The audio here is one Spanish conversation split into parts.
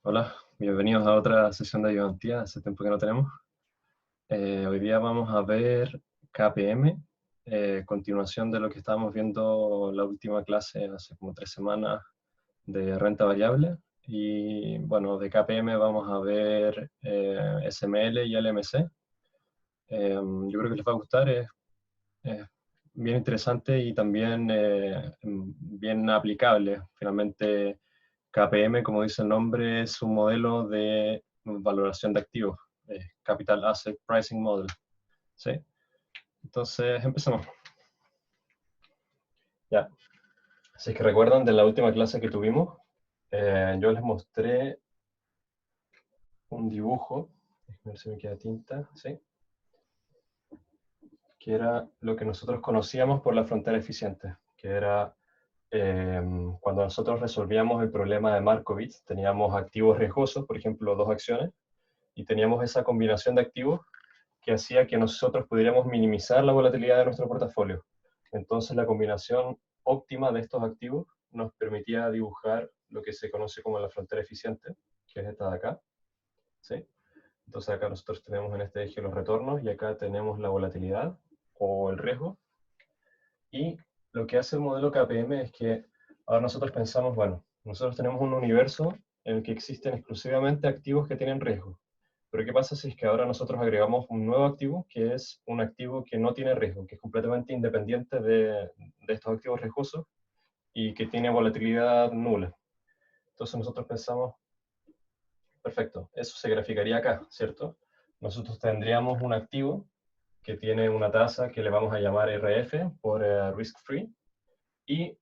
Hola, bienvenidos a otra sesión de ayudantía, hace tiempo que no tenemos. Hoy día vamos a ver KPM, continuación de lo que estábamos viendo la última clase hace como 3 semanas de renta variable. Y bueno, de KPM vamos a ver SML y LMC. Yo creo que les va a gustar, es bien interesante y también bien aplicable. Finalmente, KPM, como dice el nombre, es un modelo de valoración de activos, Capital Asset Pricing Model. ¿Sí? Entonces, empezamos. Ya. Así que recuerdan de la última clase que tuvimos, yo les mostré un dibujo, déjenme ver si me queda tinta, ¿sí? Que era lo que nosotros conocíamos por la frontera eficiente, que era cuando nosotros resolvíamos el problema de Markowitz, teníamos activos riesgosos, por ejemplo, dos acciones, y teníamos esa combinación de activos que hacía que nosotros pudiéramos minimizar la volatilidad de nuestro portafolio. Entonces, la combinación óptima de estos activos nos permitía dibujar lo que se conoce como la frontera eficiente, que es esta de acá, ¿sí? Entonces, acá nosotros tenemos en este eje los retornos y acá tenemos la volatilidad o el riesgo. Y lo que hace el modelo KPM es que ahora nosotros pensamos, bueno, nosotros tenemos un universo en el que existen exclusivamente activos que tienen riesgo. Pero ¿qué pasa si es que ahora nosotros agregamos un nuevo activo, que es un activo que no tiene riesgo, que es completamente independiente de estos activos riesgosos y que tiene volatilidad nula? Entonces nosotros pensamos, perfecto, eso se graficaría acá, ¿cierto? Nosotros tendríamos un activo que tiene una tasa que le vamos a llamar RF por risk free, y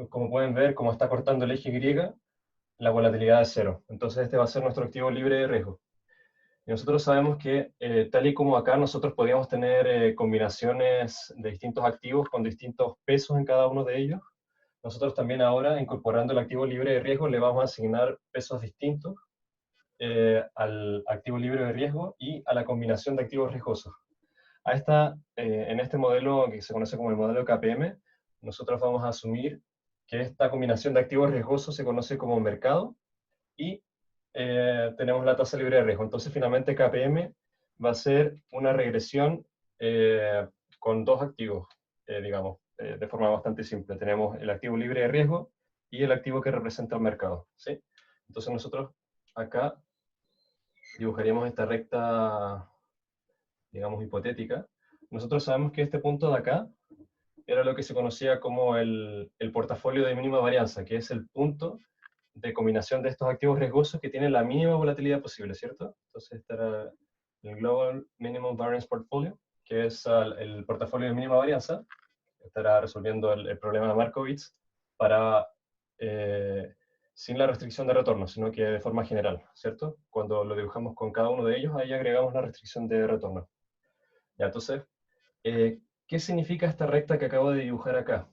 como pueden ver, como está cortando el eje Y, la volatilidad es cero. Entonces este va a ser nuestro activo libre de riesgo. Y nosotros sabemos que tal y como acá nosotros podíamos tener combinaciones de distintos activos con distintos pesos en cada uno de ellos, nosotros también ahora, incorporando el activo libre de riesgo, le vamos a asignar pesos distintos al activo libre de riesgo y a la combinación de activos riesgosos. En este modelo que se conoce como el modelo KPM, nosotros vamos a asumir que esta combinación de activos riesgosos se conoce como mercado y tenemos la tasa libre de riesgo. Entonces, finalmente, KPM va a ser una regresión con dos activos, digamos, de forma bastante simple. Tenemos el activo libre de riesgo y el activo que representa el mercado, ¿sí? Entonces, nosotros acá dibujaríamos esta recta, digamos, hipotética. Nosotros sabemos que este punto de acá era lo que se conocía como el portafolio de mínima varianza, que es el punto de combinación de estos activos riesgosos que tienen la mínima volatilidad posible, ¿cierto? Entonces este era el Global Minimum Variance Portfolio, que es el portafolio de mínima varianza. Estará resolviendo el problema de Markowitz para, sin la restricción de retorno, sino que de forma general, ¿cierto? Cuando lo dibujamos con cada uno de ellos, ahí agregamos la restricción de retorno. Ya, entonces, ¿qué significa esta recta que acabo de dibujar acá?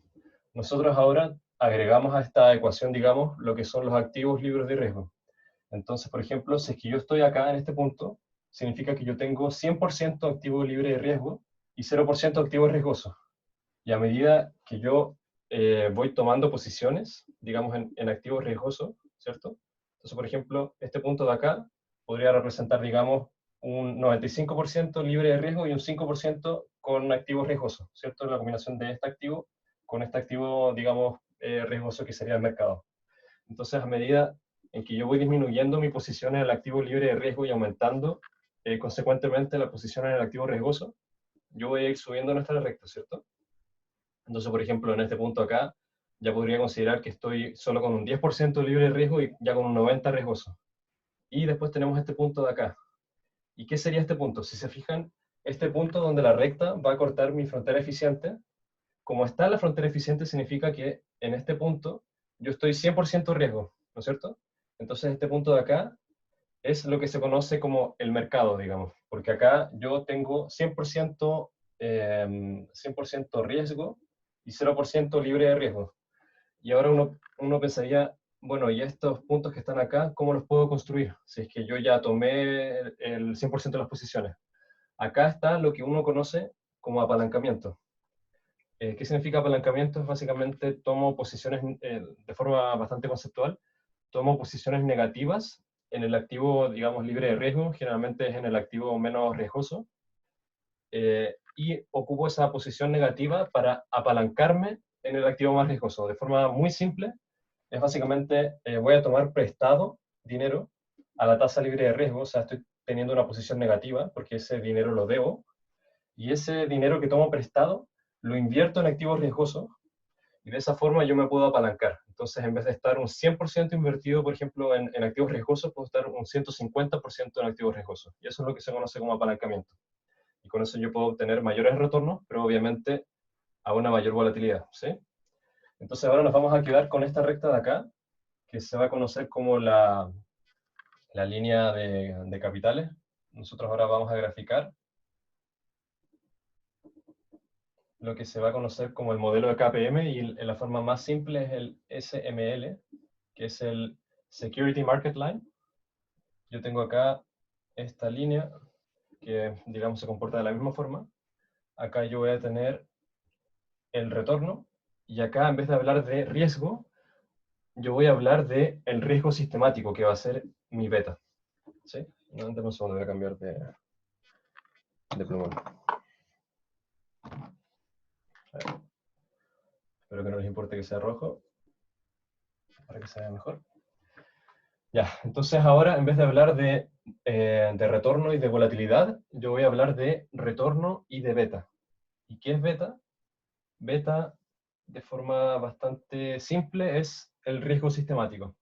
Nosotros ahora agregamos a esta ecuación, digamos, lo que son los activos libres de riesgo. Entonces, por ejemplo, si es que yo estoy acá en este punto, significa que yo tengo 100% activo libre de riesgo y 0% activo riesgoso. Y a medida que yo voy tomando posiciones, digamos, en activos riesgosos, ¿cierto? Entonces, por ejemplo, este punto de acá podría representar, digamos, un 95% libre de riesgo y un 5% con activos riesgosos, ¿cierto? La combinación de este activo con este activo, digamos, riesgoso que sería el mercado. Entonces, a medida en que yo voy disminuyendo mi posición en el activo libre de riesgo y aumentando consecuentemente la posición en el activo riesgoso, yo voy a ir subiendo nuestra recta, ¿cierto? Entonces, por ejemplo, en este punto acá, ya podría considerar que estoy solo con un 10% libre de riesgo y ya con un 90% riesgoso. Y después tenemos este punto de acá. ¿Y qué sería este punto? Si se fijan, este punto donde la recta va a cortar mi frontera eficiente, como está la frontera eficiente, significa que en este punto yo estoy 100% riesgo, ¿no es cierto? Entonces este punto de acá es lo que se conoce como el mercado, digamos, porque acá yo tengo 100% riesgo y 0% libre de riesgo. Y ahora uno pensaría, bueno, ¿y estos puntos que están acá, cómo los puedo construir? Si es que yo ya tomé el 100% de las posiciones. Acá está lo que uno conoce como apalancamiento. ¿Qué significa apalancamiento? Es básicamente tomo posiciones, de forma bastante conceptual, tomo posiciones negativas en el activo, digamos, libre de riesgo, generalmente es en el activo menos riesgoso, y ocupo esa posición negativa para apalancarme en el activo más riesgoso. De forma muy simple, es básicamente, voy a tomar prestado dinero a la tasa libre de riesgo, o sea, estoy teniendo una posición negativa porque ese dinero lo debo, y ese dinero que tomo prestado lo invierto en activos riesgosos, y de esa forma yo me puedo apalancar. Entonces, en vez de estar un 100% invertido, por ejemplo, en activos riesgosos, puedo estar un 150% en activos riesgosos. Y eso es lo que se conoce como apalancamiento. Y con eso yo puedo obtener mayores retornos, pero obviamente a una mayor volatilidad, ¿sí? Entonces ahora nos vamos a quedar con esta recta de acá, que se va a conocer como la línea de capitales. Nosotros ahora vamos a graficar lo que se va a conocer como el modelo de KPM, y en la forma más simple es el SML, que es el Security Market Line. Yo tengo acá esta línea que, digamos, se comporta de la misma forma. Acá yo voy a tener el retorno, y acá, en vez de hablar de riesgo, yo voy a hablar de el riesgo sistemático, que va a ser mi beta. ¿Sí? No, dame un segundo, voy a cambiar de plumón. Espero que no les importe que sea rojo, para que se vea mejor. Ya, entonces ahora, en vez de hablar de retorno y de volatilidad, yo voy a hablar de retorno y de beta. ¿Y qué es beta? Beta, de forma bastante simple, es el riesgo sistemático.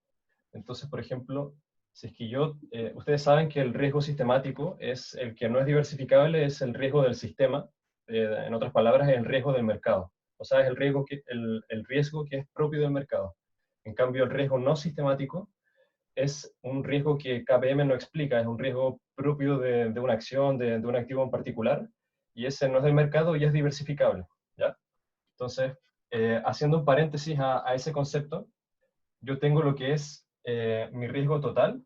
Entonces, por ejemplo, si es que ustedes saben que el riesgo sistemático es el que no es diversificable, es el riesgo del sistema, en otras palabras, es el riesgo del mercado. O sea, es el riesgo el riesgo que es propio del mercado. En cambio, el riesgo no sistemático es un riesgo que KPM no explica, es un riesgo propio de una acción, de un activo en particular, y ese no es del mercado y es diversificable, ¿ya? Entonces, haciendo un paréntesis a ese concepto, yo tengo lo que es mi riesgo total,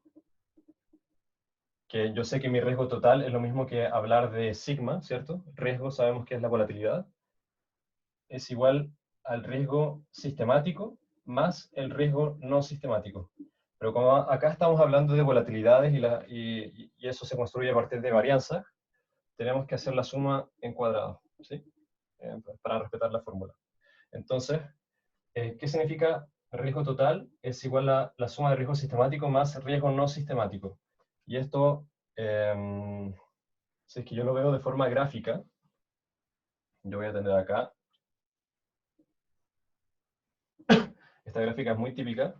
que yo sé que mi riesgo total es lo mismo que hablar de sigma, ¿cierto? Riesgo sabemos que es la volatilidad, es igual al riesgo sistemático más el riesgo no sistemático. Pero como acá estamos hablando de volatilidades y eso se construye a partir de varianza, tenemos que hacer la suma en cuadrado, ¿sí? Para respetar la fórmula. Entonces, ¿qué significa riesgo total? Es igual a la suma de riesgo sistemático más riesgo no sistemático. Y esto, si es que yo lo veo de forma gráfica, yo voy a tener acá, esta gráfica es muy típica,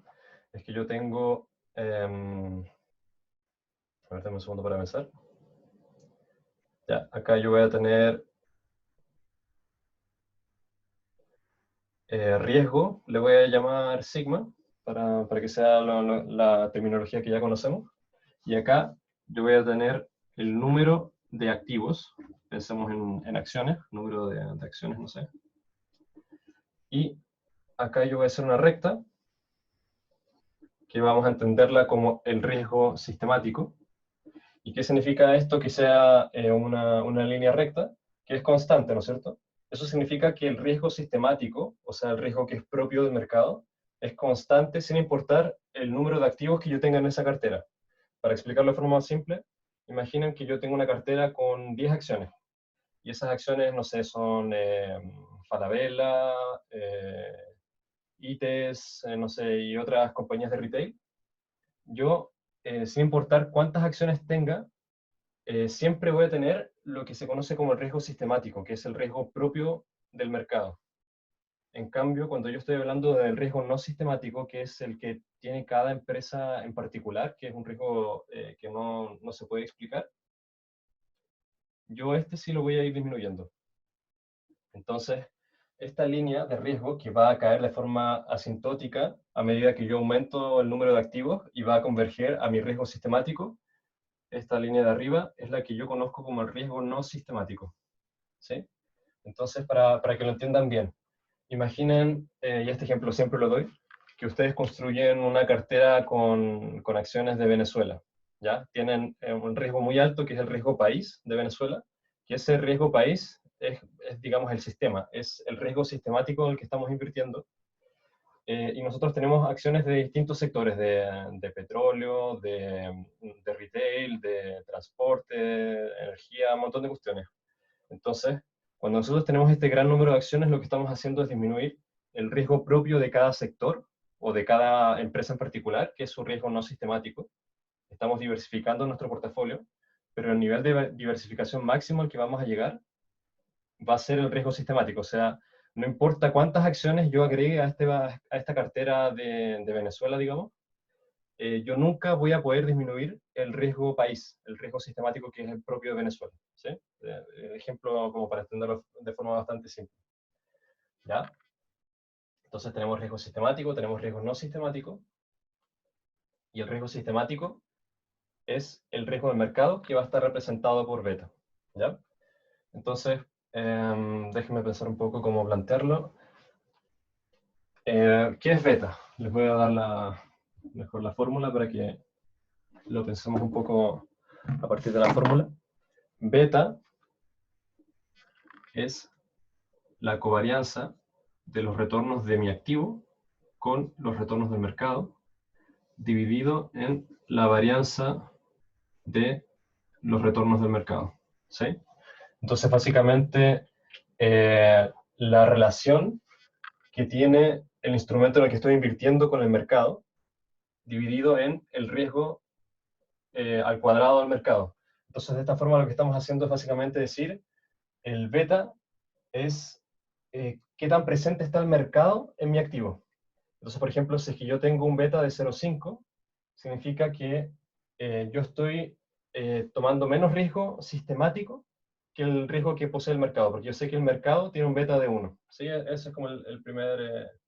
es que yo tengo, a ver, dame un segundo para pensar. Ya, acá yo voy a tener riesgo, le voy a llamar sigma, para que sea la terminología que ya conocemos. Y acá yo voy a tener el número de activos, pensemos en acciones, número de acciones, no sé. Y acá yo voy a hacer una recta, que vamos a entenderla como el riesgo sistemático. ¿Y qué significa esto? Que sea una línea recta, que es constante, ¿no es cierto? Eso significa que el riesgo sistemático, o sea, el riesgo que es propio del mercado, es constante sin importar el número de activos que yo tenga en esa cartera. Para explicarlo de forma más simple, imaginen que yo tengo una cartera con 10 acciones. Y esas acciones, no sé, son Falabella, ITES, no sé, y otras compañías de retail. Yo, sin importar cuántas acciones tenga, siempre voy a tener lo que se conoce como el riesgo sistemático, que es el riesgo propio del mercado. En cambio, cuando yo estoy hablando del riesgo no sistemático, que es el que tiene cada empresa en particular, que es un riesgo que no se puede explicar, yo sí lo voy a ir disminuyendo. Entonces, esta línea de riesgo que va a caer de forma asintótica a medida que yo aumento el número de activos y va a converger a mi riesgo sistemático, esta línea de arriba es la que yo conozco como el riesgo no sistemático. ¿Sí? Entonces, para que lo entiendan bien, imaginen, y este ejemplo siempre lo doy, que ustedes construyen una cartera con acciones de Venezuela. ¿Ya? Tienen un riesgo muy alto, que es el riesgo país de Venezuela, que ese riesgo país es, digamos, el sistema, es el riesgo sistemático en el que estamos invirtiendo. y nosotros tenemos acciones de distintos sectores, de petróleo, de retail, de transporte, energía, un montón de cuestiones. Entonces, cuando nosotros tenemos este gran número de acciones, lo que estamos haciendo es disminuir el riesgo propio de cada sector o de cada empresa en particular, que es su riesgo no sistemático. Estamos diversificando nuestro portafolio, pero el nivel de diversificación máximo al que vamos a llegar va a ser el riesgo sistemático. O sea, no importa cuántas acciones yo agregue a esta cartera de Venezuela, digamos, yo nunca voy a poder disminuir el riesgo país, el riesgo sistemático que es el propio de Venezuela. ¿Sí? Ejemplo como para entenderlo de forma bastante simple. ¿Ya? Entonces tenemos riesgo sistemático, tenemos riesgo no sistemático, y el riesgo sistemático es el riesgo del mercado que va a estar representado por beta. ¿Ya? Entonces, déjenme pensar un poco cómo plantearlo. ¿Qué es beta? Les voy a dar mejor la fórmula para que lo pensemos un poco a partir de la fórmula. Beta es la covarianza de los retornos de mi activo con los retornos del mercado, dividido en la varianza de los retornos del mercado. ¿Sí? Entonces, básicamente, la relación que tiene el instrumento en el que estoy invirtiendo con el mercado, dividido en el riesgo al cuadrado del mercado. Entonces, de esta forma lo que estamos haciendo es básicamente decir, el beta es qué tan presente está el mercado en mi activo. Entonces, por ejemplo, si es que yo tengo un beta de 0,5, significa que yo estoy tomando menos riesgo sistemático que el riesgo que posee el mercado, porque yo sé que el mercado tiene un beta de 1. ¿Sí? Ese es como el primer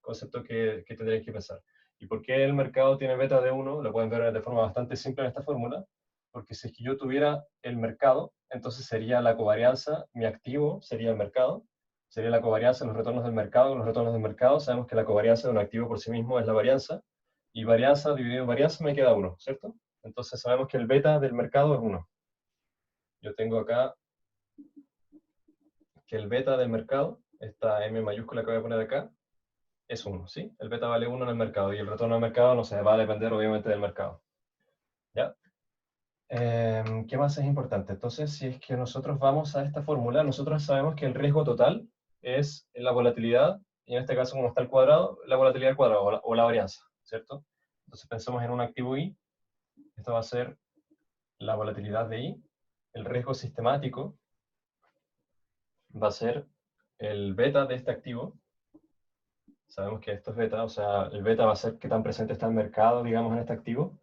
concepto que tendréis que pensar. ¿Y por qué el mercado tiene beta de 1? Lo pueden ver de forma bastante simple en esta fórmula, porque si es que yo tuviera el mercado, entonces sería la covarianza, mi activo sería el mercado, sería la covarianza de los retornos del mercado. Los retornos del mercado, sabemos que la covarianza de un activo por sí mismo es la varianza, y varianza dividido en varianza me queda 1, ¿cierto? Entonces sabemos que el beta del mercado es 1. Yo tengo acá que el beta del mercado, esta M mayúscula que voy a poner acá, es 1, ¿sí? El beta vale 1 en el mercado, y el retorno al mercado no se va a depender obviamente del mercado. ¿Ya? ¿Qué más es importante? Entonces, si es que nosotros vamos a esta fórmula, nosotros sabemos que el riesgo total es la volatilidad, y en este caso, como está el cuadrado, la volatilidad al cuadrado, o la varianza, ¿cierto? Entonces pensemos en un activo I, esto va a ser la volatilidad de I, el riesgo sistemático va a ser el beta de este activo. Sabemos que esto es beta, o sea, el beta va a ser qué tan presente está el mercado, digamos, en este activo,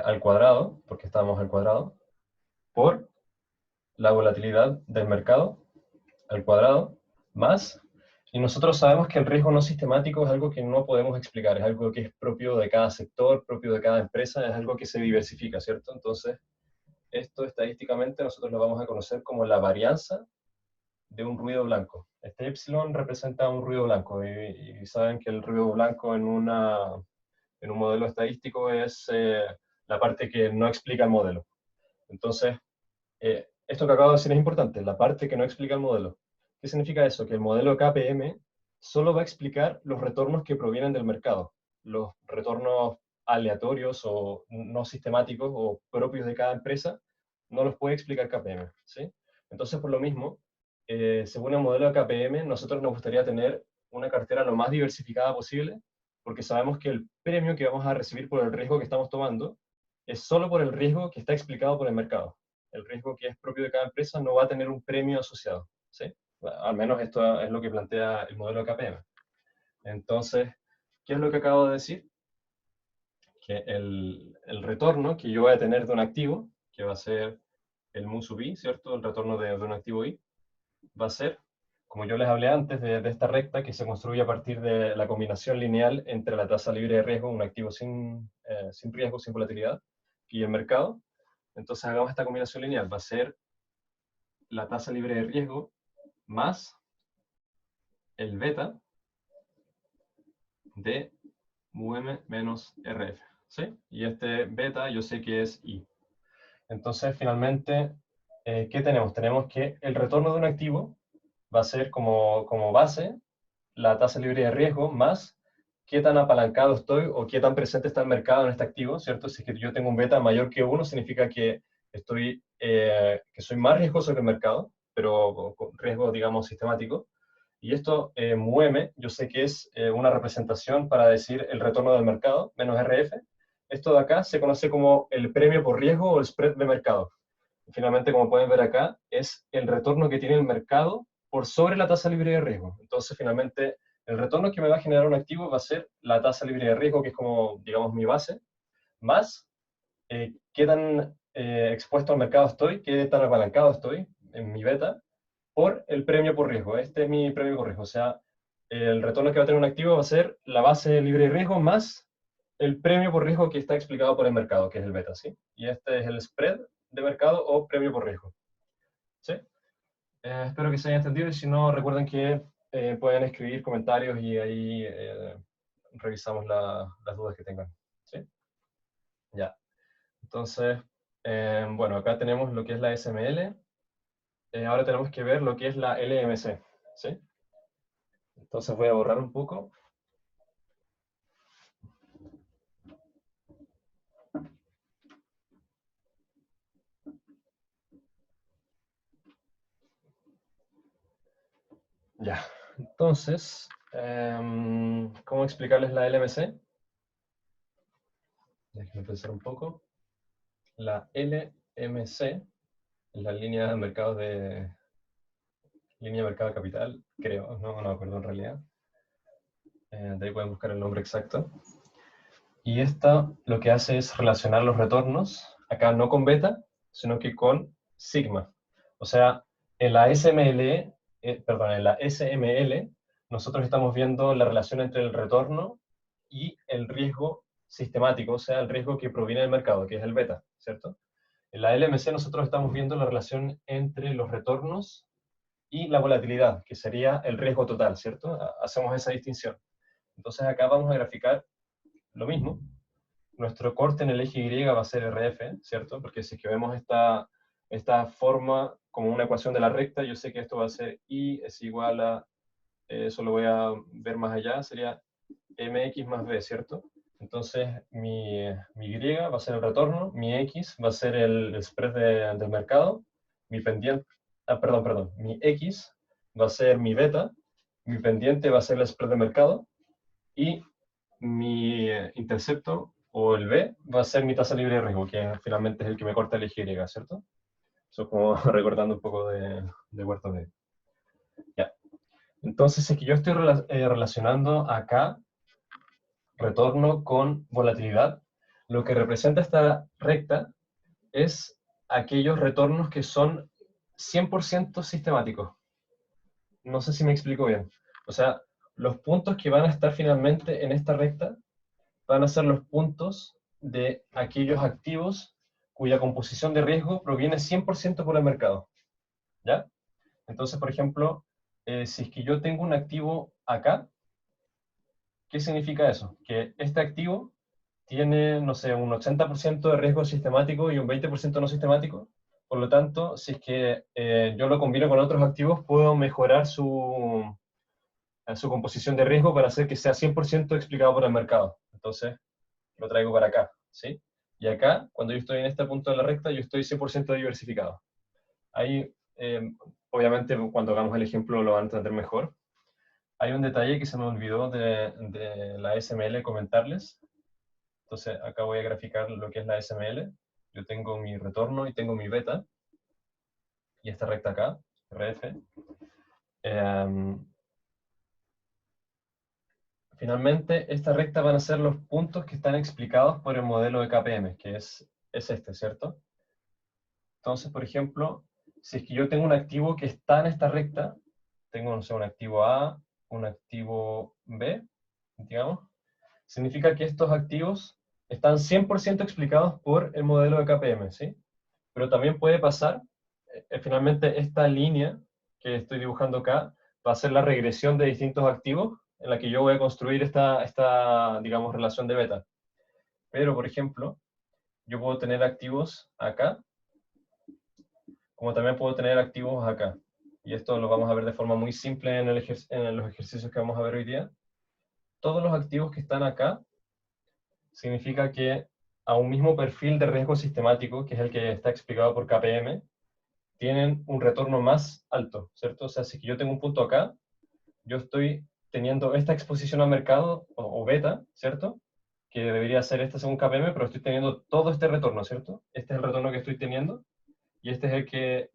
al cuadrado, porque estamos al cuadrado, por la volatilidad del mercado al cuadrado, más, y nosotros sabemos que el riesgo no sistemático es algo que no podemos explicar, es algo que es propio de cada sector, propio de cada empresa, es algo que se diversifica, ¿cierto? Entonces, esto estadísticamente nosotros lo vamos a conocer como la varianza de un ruido blanco. Este epsilon representa un ruido blanco, y saben que el ruido blanco en un modelo estadístico es la parte que no explica el modelo. Entonces, esto que acabo de decir es importante, la parte que no explica el modelo. ¿Qué significa eso? Que el modelo KPM solo va a explicar los retornos que provienen del mercado. Los retornos aleatorios o no sistemáticos o propios de cada empresa no los puede explicar KPM. ¿Sí? Entonces, por lo mismo, según el modelo de KPM, nosotros nos gustaría tener una cartera lo más diversificada posible, porque sabemos que el premio que vamos a recibir por el riesgo que estamos tomando es solo por el riesgo que está explicado por el mercado. El riesgo que es propio de cada empresa no va a tener un premio asociado, ¿sí? Al menos esto es lo que plantea el modelo de KPM. Entonces, ¿qué es lo que acabo de decir? Que el retorno que yo voy a tener de un activo, que va a ser el mu sub i, ¿cierto? El retorno de un activo i, va a ser, como yo les hablé antes, de esta recta que se construye a partir de la combinación lineal entre la tasa libre de riesgo, un activo sin riesgo, sin volatilidad, y el mercado. Entonces hagamos esta combinación lineal, va a ser la tasa libre de riesgo más el beta de UM menos RF, ¿sí? Y este beta yo sé que es I. Entonces, finalmente, ¿qué tenemos? Tenemos que el retorno de un activo va a ser como base la tasa libre de riesgo más qué tan apalancado estoy o qué tan presente está el mercado en este activo, ¿cierto? Si es que yo tengo un beta mayor que 1, significa que que soy más riesgoso que el mercado, pero con riesgo, digamos, sistemático. Y esto, mu m, yo sé que es una representación para decir el retorno del mercado, menos RF. Esto de acá se conoce como el premio por riesgo o el spread de mercado. Y finalmente, como pueden ver acá, es el retorno que tiene el mercado por sobre la tasa libre de riesgo. Entonces, finalmente, el retorno que me va a generar un activo va a ser la tasa libre de riesgo, que es como, digamos, mi base, más qué tan expuesto al mercado estoy, qué tan apalancado estoy en mi beta, por el premio por riesgo. Este es mi premio por riesgo. O sea, el retorno que va a tener un activo va a ser la base libre de riesgo más el premio por riesgo que está explicado por el mercado, que es el beta, ¿sí? Y este es el spread de mercado o premio por riesgo. ¿Sí? Espero que se haya entendido y si no, recuerden que pueden escribir comentarios y ahí revisamos las dudas que tengan. ¿Sí? Ya. Entonces, bueno, acá tenemos lo que es la SML. Ahora tenemos que ver lo que es la LMC. ¿Sí? Entonces voy a borrar un poco. Ya. Entonces, ¿cómo explicarles la LMC? Déjenme pensar un poco. La LMC es la línea de mercado de capital, creo, no me acuerdo en realidad. De ahí pueden buscar el nombre exacto. Y esta lo que hace es relacionar los retornos, acá no con beta, sino que con sigma. O sea, en la SML, en la SML, nosotros estamos viendo la relación entre el retorno y el riesgo sistemático, o sea, el riesgo que proviene del mercado, que es el beta, ¿cierto? En la LMC nosotros estamos viendo la relación entre los retornos y la volatilidad, que sería el riesgo total, ¿cierto? Hacemos esa distinción. Entonces acá vamos a graficar lo mismo. Nuestro corte en el eje Y va a ser RF, ¿cierto? Porque si es que vemos esta forma como una ecuación de la recta, yo sé que esto va a ser Y es igual a, eso lo voy a ver más allá, sería MX más B, ¿cierto? Entonces mi Y va a ser el retorno, mi X va a ser el spread del mercado, mi pendiente, perdón, mi X va a ser mi beta, mi pendiente va a ser el spread de mercado, y mi intercepto o el B va a ser mi tasa libre de riesgo, que finalmente es el que me corta el eje Y, ¿cierto? Eso es como recordando un poco de huerto medio. Ya. Entonces, es que yo estoy relacionando acá retorno con volatilidad. Lo que representa esta recta es aquellos retornos que son 100% sistemáticos. No sé si me explico bien. O sea, los puntos que van a estar finalmente en esta recta van a ser los puntos de aquellos activos cuya composición de riesgo proviene 100% por el mercado. ¿Ya? Entonces, por ejemplo, si es que yo tengo un activo acá, ¿qué significa eso? Que este activo tiene, no sé, un 80% de riesgo sistemático y un 20% no sistemático. Por lo tanto, si es que yo lo combino con otros activos, puedo mejorar su composición de riesgo para hacer que sea 100% explicado por el mercado. Entonces, lo traigo para acá, ¿sí? Y acá, cuando yo estoy en este punto de la recta, yo estoy 100% diversificado. Ahí, obviamente, cuando hagamos el ejemplo lo van a entender mejor. Hay un detalle que se me olvidó de la SML comentarles. Entonces, acá voy a graficar lo que es la SML. Yo tengo mi retorno y tengo mi beta. Y esta recta acá, RF. Finalmente, esta recta van a ser los puntos que están explicados por el modelo de KPM, que es este, ¿cierto? Entonces, por ejemplo, si es que yo tengo un activo que está en esta recta, tengo, no sé, un activo A, un activo B, digamos, significa que estos activos están 100% explicados por el modelo de KPM, ¿sí? Pero también puede pasar, finalmente esta línea que estoy dibujando acá va a ser la regresión de distintos activos en la que yo voy a construir esta digamos, relación de beta. Pero, por ejemplo, yo puedo tener activos acá, como también puedo tener activos acá. y esto lo vamos a ver de forma muy simple en los ejercicios que vamos a ver hoy día, todos los activos que están acá significa que a un mismo perfil de riesgo sistemático, que es el que está explicado por KPM, tienen un retorno más alto, ¿cierto? O sea, si yo tengo un punto acá, yo estoy teniendo esta exposición al mercado, o beta, ¿cierto? Que debería ser esta según KPM, pero estoy teniendo todo este retorno, ¿cierto? Este es el retorno que estoy teniendo, y este es el que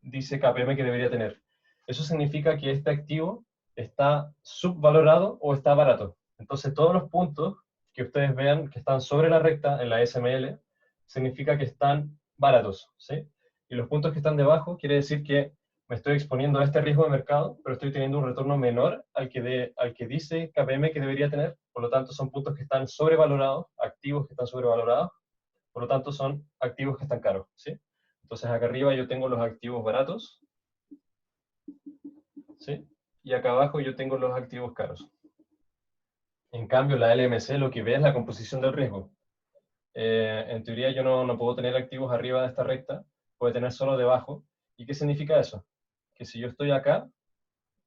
dice KPM que debería tener. Eso significa que este activo está subvalorado o está barato. Entonces, todos los puntos que ustedes vean que están sobre la recta en la SML, significa que están baratos, ¿sí? Y los puntos que están debajo quiere decir que me estoy exponiendo a este riesgo de mercado, pero estoy teniendo un retorno menor al que dice KPM que debería tener. Por lo tanto, son puntos que están sobrevalorados, activos que están sobrevalorados, por lo tanto son activos que están caros, ¿sí? Entonces acá arriba yo tengo los activos baratos, ¿sí? Y acá abajo yo tengo los activos caros. En cambio, la LMC lo que ve es la composición del riesgo. En teoría yo no puedo tener activos arriba de esta recta, puedo tener solo debajo. ¿Y qué significa eso? Que si yo estoy acá,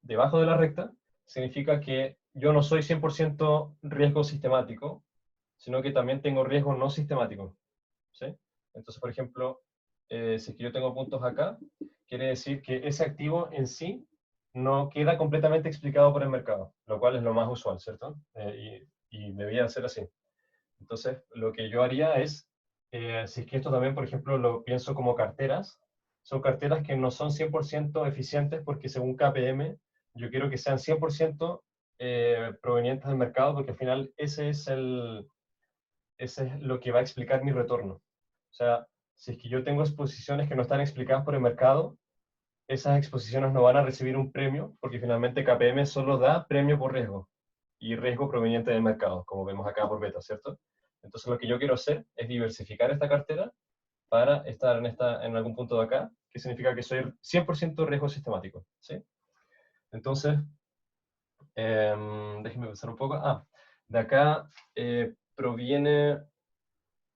debajo de la recta, significa que yo no soy 100% riesgo sistemático, sino que también tengo riesgo no sistemático, ¿sí? Entonces, por ejemplo, si es que yo tengo puntos acá, quiere decir que ese activo en sí no queda completamente explicado por el mercado, lo cual es lo más usual, ¿cierto? Y debería ser así. Entonces, lo que yo haría es, si es que esto también, por ejemplo, lo pienso como carteras, son carteras que no son 100% eficientes porque según KPM, yo quiero que sean 100% provenientes del mercado, porque al final ese es lo que va a explicar mi retorno. O sea, si es que yo tengo exposiciones que no están explicadas por el mercado, esas exposiciones no van a recibir un premio, porque finalmente KPM solo da premio por riesgo, y riesgo proveniente del mercado, como vemos acá por beta, ¿cierto? Entonces lo que yo quiero hacer es diversificar esta cartera para estar en algún punto de acá, que significa que soy 100% riesgo sistemático, ¿sí? Entonces, déjenme pensar un poco. De acá proviene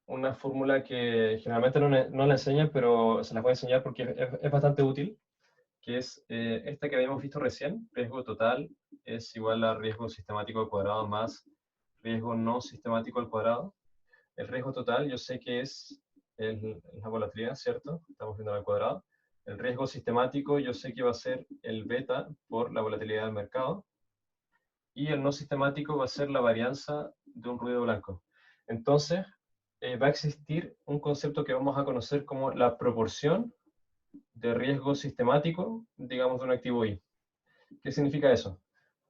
una fórmula que generalmente no la enseñan, pero se la voy a enseñar porque es bastante útil, que es esta que habíamos visto recién. Riesgo total es igual a riesgo sistemático al cuadrado más riesgo no sistemático al cuadrado. El riesgo total yo sé que es la volatilidad, ¿cierto? Estamos viendo al cuadrado. El riesgo sistemático yo sé que va a ser el beta por la volatilidad del mercado. Y el no sistemático va a ser la varianza de un ruido blanco. Entonces, va a existir un concepto que vamos a conocer como la proporción de riesgo sistemático, digamos, de un activo I. ¿Qué significa eso?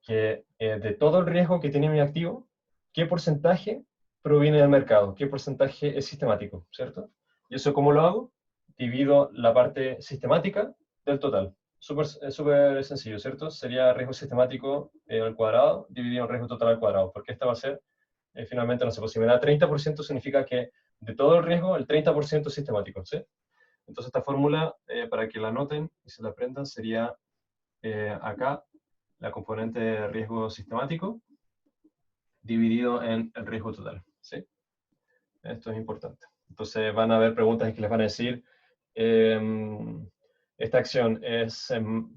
Que de todo el riesgo que tiene mi activo, ¿qué porcentaje proviene del mercado? ¿Qué porcentaje es sistemático? ¿Cierto? ¿Y eso cómo lo hago? Divido la parte sistemática del total. Súper sencillo, ¿cierto? Sería riesgo sistemático al cuadrado dividido en riesgo total al cuadrado, porque esta va a ser, finalmente, no sé, pues si me da 30% significa que de todo el riesgo, el 30% es sistemático, ¿sí? Entonces esta fórmula, para que la anoten y se la aprendan, sería acá la componente de riesgo sistemático dividido en el riesgo total, ¿sí? Esto es importante. Entonces van a haber preguntas que les van a decir, esta acción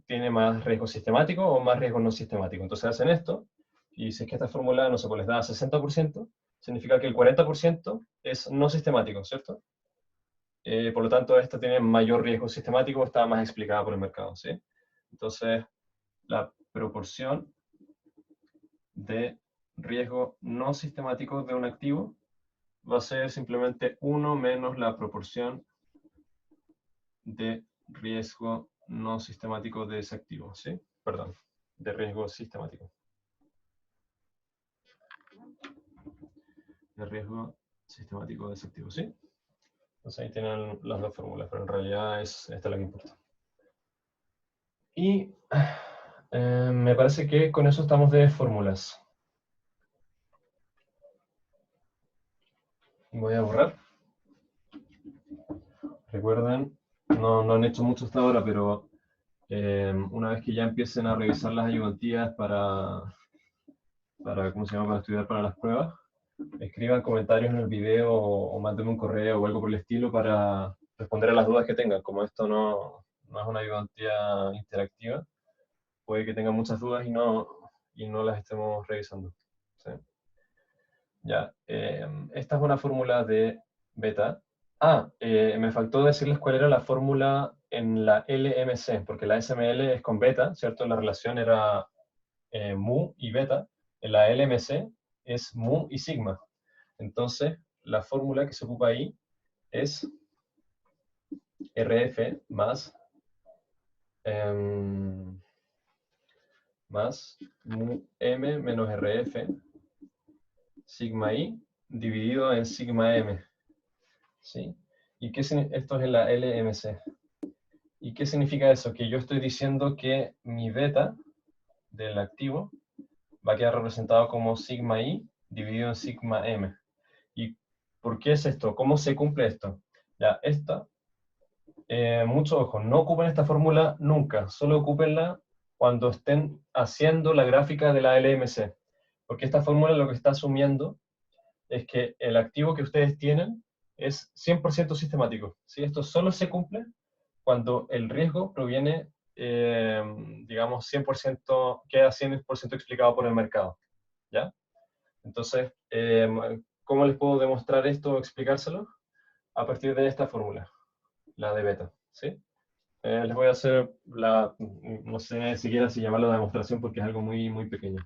tiene más riesgo sistemático o más riesgo no sistemático. Entonces hacen esto, y si es que esta fórmula, no sé, pues les da 60%, significa que el 40% es no sistemático, ¿cierto? Por lo tanto, esta tiene mayor riesgo sistemático, está más explicada por el mercado, ¿sí? Entonces, la proporción de riesgo no sistemático de un activo va a ser simplemente 1 menos la proporción de riesgo no sistemático de ese activo, ¿sí? Perdón, de riesgo sistemático. De riesgo sistemático de ese activo, ¿sí? Entonces ahí tienen las dos fórmulas, pero en realidad esta es la que importa. Y me parece que con eso estamos de fórmulas. Voy a borrar. Recuerden, no han hecho mucho hasta ahora, pero una vez que ya empiecen a revisar las ayudantías ¿cómo se llama? Para estudiar para las pruebas, escriban comentarios en el video o mándenme un correo o algo por el estilo para responder a las dudas que tengan. Como esto no no es una ayudantía interactiva, puede que tengan muchas dudas y no las estemos revisando. ¿Sí? Ya, esta es una fórmula de beta. Me faltó decirles cuál era la fórmula en la LMC, porque la SML es con beta, ¿cierto? La relación era mu y beta. En la LMC es mu y sigma. Entonces, la fórmula que se ocupa ahí es RF más mu m menos RF sigma i dividido en sigma m. ¿Sí? ¿Y qué esto es en la LMC? ¿Y qué significa eso? Que yo estoy diciendo que mi beta del activo va a quedar representado como sigma i dividido en sigma m. ¿Y por qué es esto? ¿Cómo se cumple esto? Ya, mucho ojo, no ocupen esta fórmula nunca, solo ocúpenla cuando estén haciendo la gráfica de la LMC. Porque esta fórmula lo que está asumiendo es que el activo que ustedes tienen es 100% sistemático. ¿Sí? Esto solo se cumple cuando el riesgo proviene, digamos, 100%, queda 100% explicado por el mercado. ¿Ya? Entonces, ¿cómo les puedo demostrar esto o explicárselo? A partir de esta fórmula, la de beta. ¿Sí? Les voy a hacer no sé siquiera si llamarlo de demostración porque es algo muy, muy pequeño.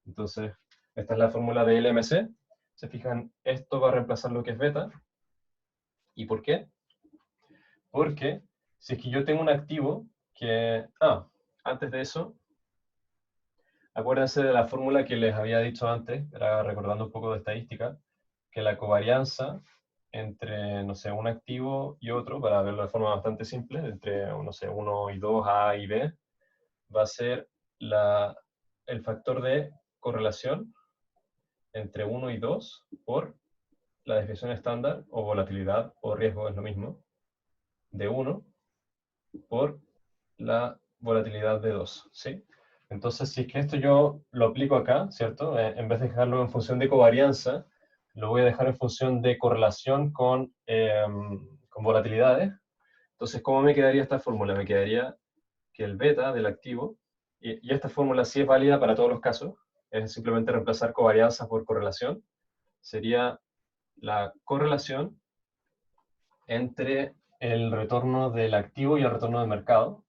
Entonces, esta es la fórmula de LMC. Se fijan, esto va a reemplazar lo que es beta. ¿Y por qué? Porque si es que yo tengo un activo que... antes de eso, acuérdense de la fórmula que les había dicho antes, era recordando un poco de estadística, que la covarianza entre, no sé, un activo y otro, para verlo de forma bastante simple, entre, no sé, 1 y 2, A y B, va a ser el factor de correlación entre 1 y 2 por la desviación estándar, o volatilidad, o riesgo, es lo mismo, de 1 por la volatilidad de 2, ¿sí? Entonces, si es que esto yo lo aplico acá, ¿cierto? En vez de dejarlo en función de covarianza, lo voy a dejar en función de correlación con volatilidades. Entonces, ¿cómo me quedaría esta fórmula? Me quedaría que el beta del activo, y esta fórmula sí es válida para todos los casos, es simplemente reemplazar covarianza por correlación, sería la correlación entre el retorno del activo y el retorno del mercado.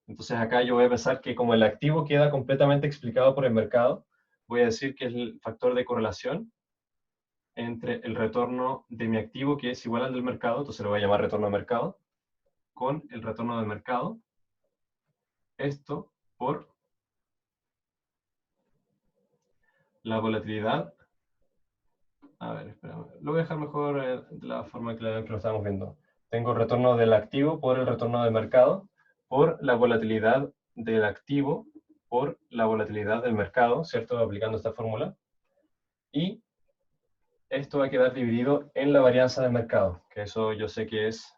Entonces acá yo voy a pensar que como el activo queda completamente explicado por el mercado, voy a decir que es el factor de correlación entre el retorno de mi activo, que es igual al del mercado, entonces lo voy a llamar retorno de mercado, con el retorno del mercado, esto por la volatilidad. A ver, espérame. Lo voy a dejar mejor de la forma que lo estamos viendo. Tengo el retorno del activo por el retorno del mercado, por la volatilidad del activo, por la volatilidad del mercado, ¿cierto? Aplicando esta fórmula. Y esto va a quedar dividido en la varianza del mercado, que eso yo sé que es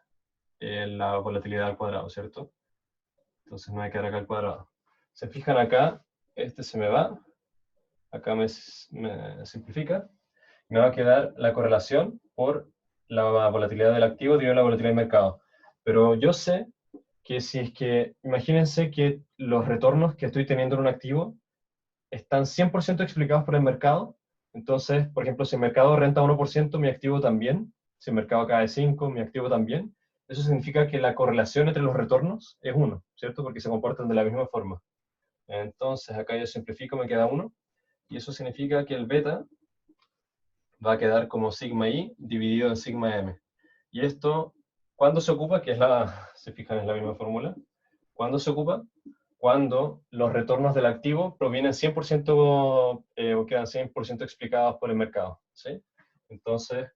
la volatilidad al cuadrado, ¿cierto? Entonces me va a quedar acá al cuadrado. Se fijan acá, este se me va, acá me simplifica, me va a quedar la correlación por la volatilidad del activo dividido la volatilidad del mercado. Pero yo sé que si es que, imagínense que los retornos que estoy teniendo en un activo están 100% explicados por el mercado. Entonces, por ejemplo, si el mercado renta 1%, mi activo también. Si el mercado cae 5, mi activo también. Eso significa que la correlación entre los retornos es 1, ¿cierto? Porque se comportan de la misma forma. Entonces, acá yo simplifico, me queda 1. Y eso significa que el beta va a quedar como sigma i dividido en sigma m. Y esto, ¿cuándo se ocupa? Que es se fijan, es la misma fórmula. ¿Cuándo se ocupa? Cuando los retornos del activo provienen 100% o quedan 100% explicados por el mercado. ¿Sí? Entonces,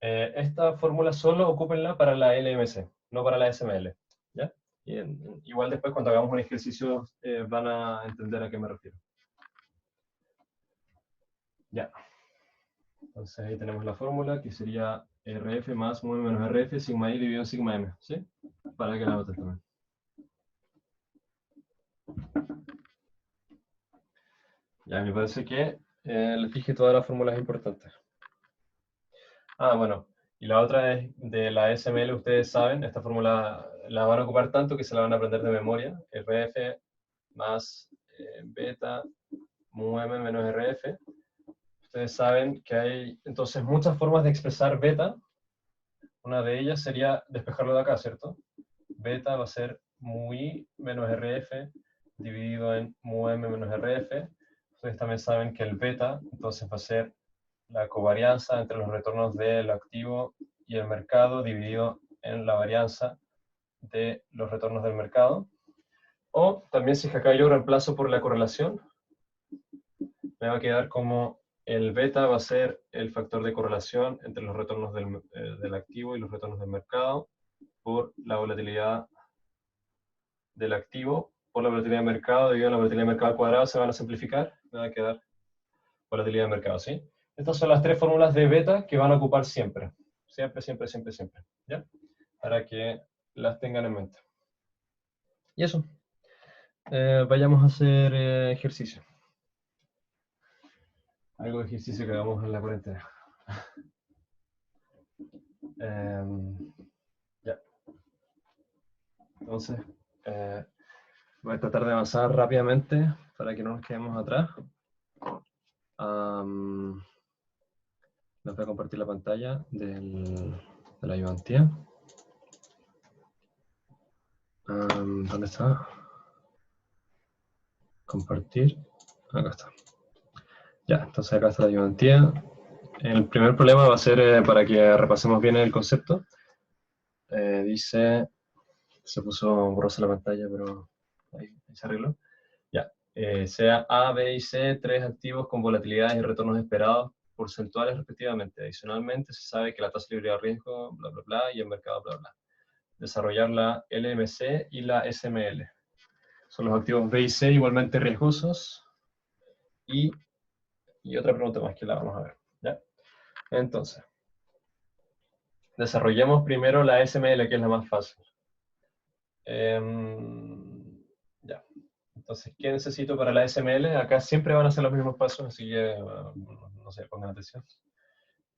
esta fórmula solo ocúpenla para la LMC, no para la SML. ¿Ya? Y igual después cuando hagamos un ejercicio van a entender a qué me refiero. Ya. Entonces ahí tenemos la fórmula que sería RF más mu menos RF, sigma i dividido en sigma m. ¿Sí? Para que la noten también. Ya, me parece que les dije todas las fórmulas importantes. Bueno, Y la otra es de la SML, ustedes saben, esta fórmula la van a ocupar tanto que se la van a aprender de memoria. RF más beta mu m menos RF. Ustedes saben que hay entonces muchas formas de expresar beta. Una de ellas sería despejarlo de acá, ¿cierto? Beta va a ser mu i menos RF dividido en mu m menos RF. Ustedes también saben que el beta entonces va a ser la covarianza entre los retornos del activo y el mercado dividido en la varianza de los retornos del mercado. O también si es que acá yo reemplazo por la correlación, me va a quedar como el beta va a ser el factor de correlación entre los retornos del activo y los retornos del mercado por la volatilidad del activo por la volatilidad de mercado dividido en la volatilidad de mercado al cuadrado, se van a simplificar, me va a quedar volatilidad de mercado, ¿sí? Estas son las tres fórmulas de beta que van a ocupar siempre. Siempre, siempre, siempre, siempre. ¿Ya? Para que las tengan en mente. Y eso. Vayamos a hacer ejercicio. Algo de ejercicio que hagamos en la cuarentena. Ya. Entonces, voy a tratar de avanzar rápidamente para que no nos quedemos atrás. Les voy a compartir la pantalla de la ayudantía. ¿Dónde está? Compartir. Acá está. Ya, entonces acá está la ayudantía. El primer problema va a ser para que repasemos bien el concepto. Dice, se puso borrosa la pantalla, pero ahí se arregló. Ya, sea A, B y C, tres activos con volatilidades y retornos esperados porcentuales respectivamente. Adicionalmente, se sabe que la tasa libre de riesgo, bla, bla, bla, y el mercado, bla, bla. Desarrollar la LMC y la SML. Son los activos B y C igualmente riesgosos. Y otra pregunta más que la vamos a ver. ¿Ya? Entonces, desarrollemos primero la SML, que es la más fácil. Ya. Entonces, ¿qué necesito para la SML? Acá siempre van a ser los mismos pasos, así que no sé, pongan atención.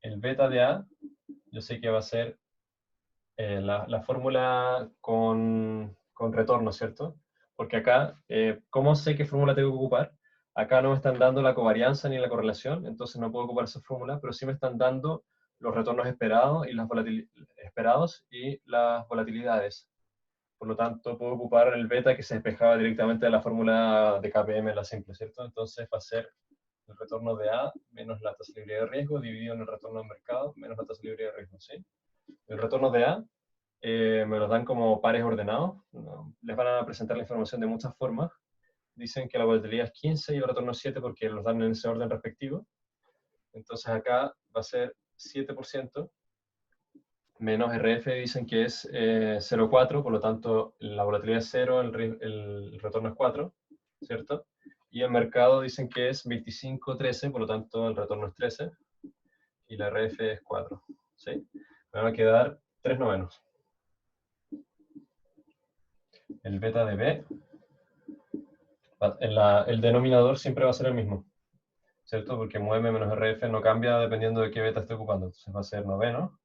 El beta de A, yo sé que va a ser la fórmula con retorno, ¿cierto? Porque acá, ¿cómo sé qué fórmula tengo que ocupar? Acá no me están dando la covarianza ni la correlación, entonces no puedo ocupar esa fórmula, pero sí me están dando los retornos esperados y las volatilidades. Por lo tanto, puedo ocupar el beta que se despejaba directamente de la fórmula de KPM, la simple, ¿cierto? Entonces va a ser el retorno de A menos la tasa libre de riesgo dividido en el retorno del mercado menos la tasa libre de riesgo, ¿sí? El retorno de A me los dan como pares ordenados. ¿No? Les van a presentar la información de muchas formas. Dicen que la volatilidad es 15 y el retorno es 7 porque los dan en ese orden respectivo. Entonces acá va a ser 7% menos RF, dicen que es 0,4, por lo tanto la volatilidad es 0, el retorno es 4, ¿cierto? Y el mercado dicen que es 25,13, por lo tanto el retorno es 13, y la RF es 4, ¿sí? Me van a quedar 3 novenos. El beta de B, el denominador siempre va a ser el mismo, ¿cierto? Porque mu m menos RF no cambia dependiendo de qué beta esté ocupando, entonces va a ser noveno.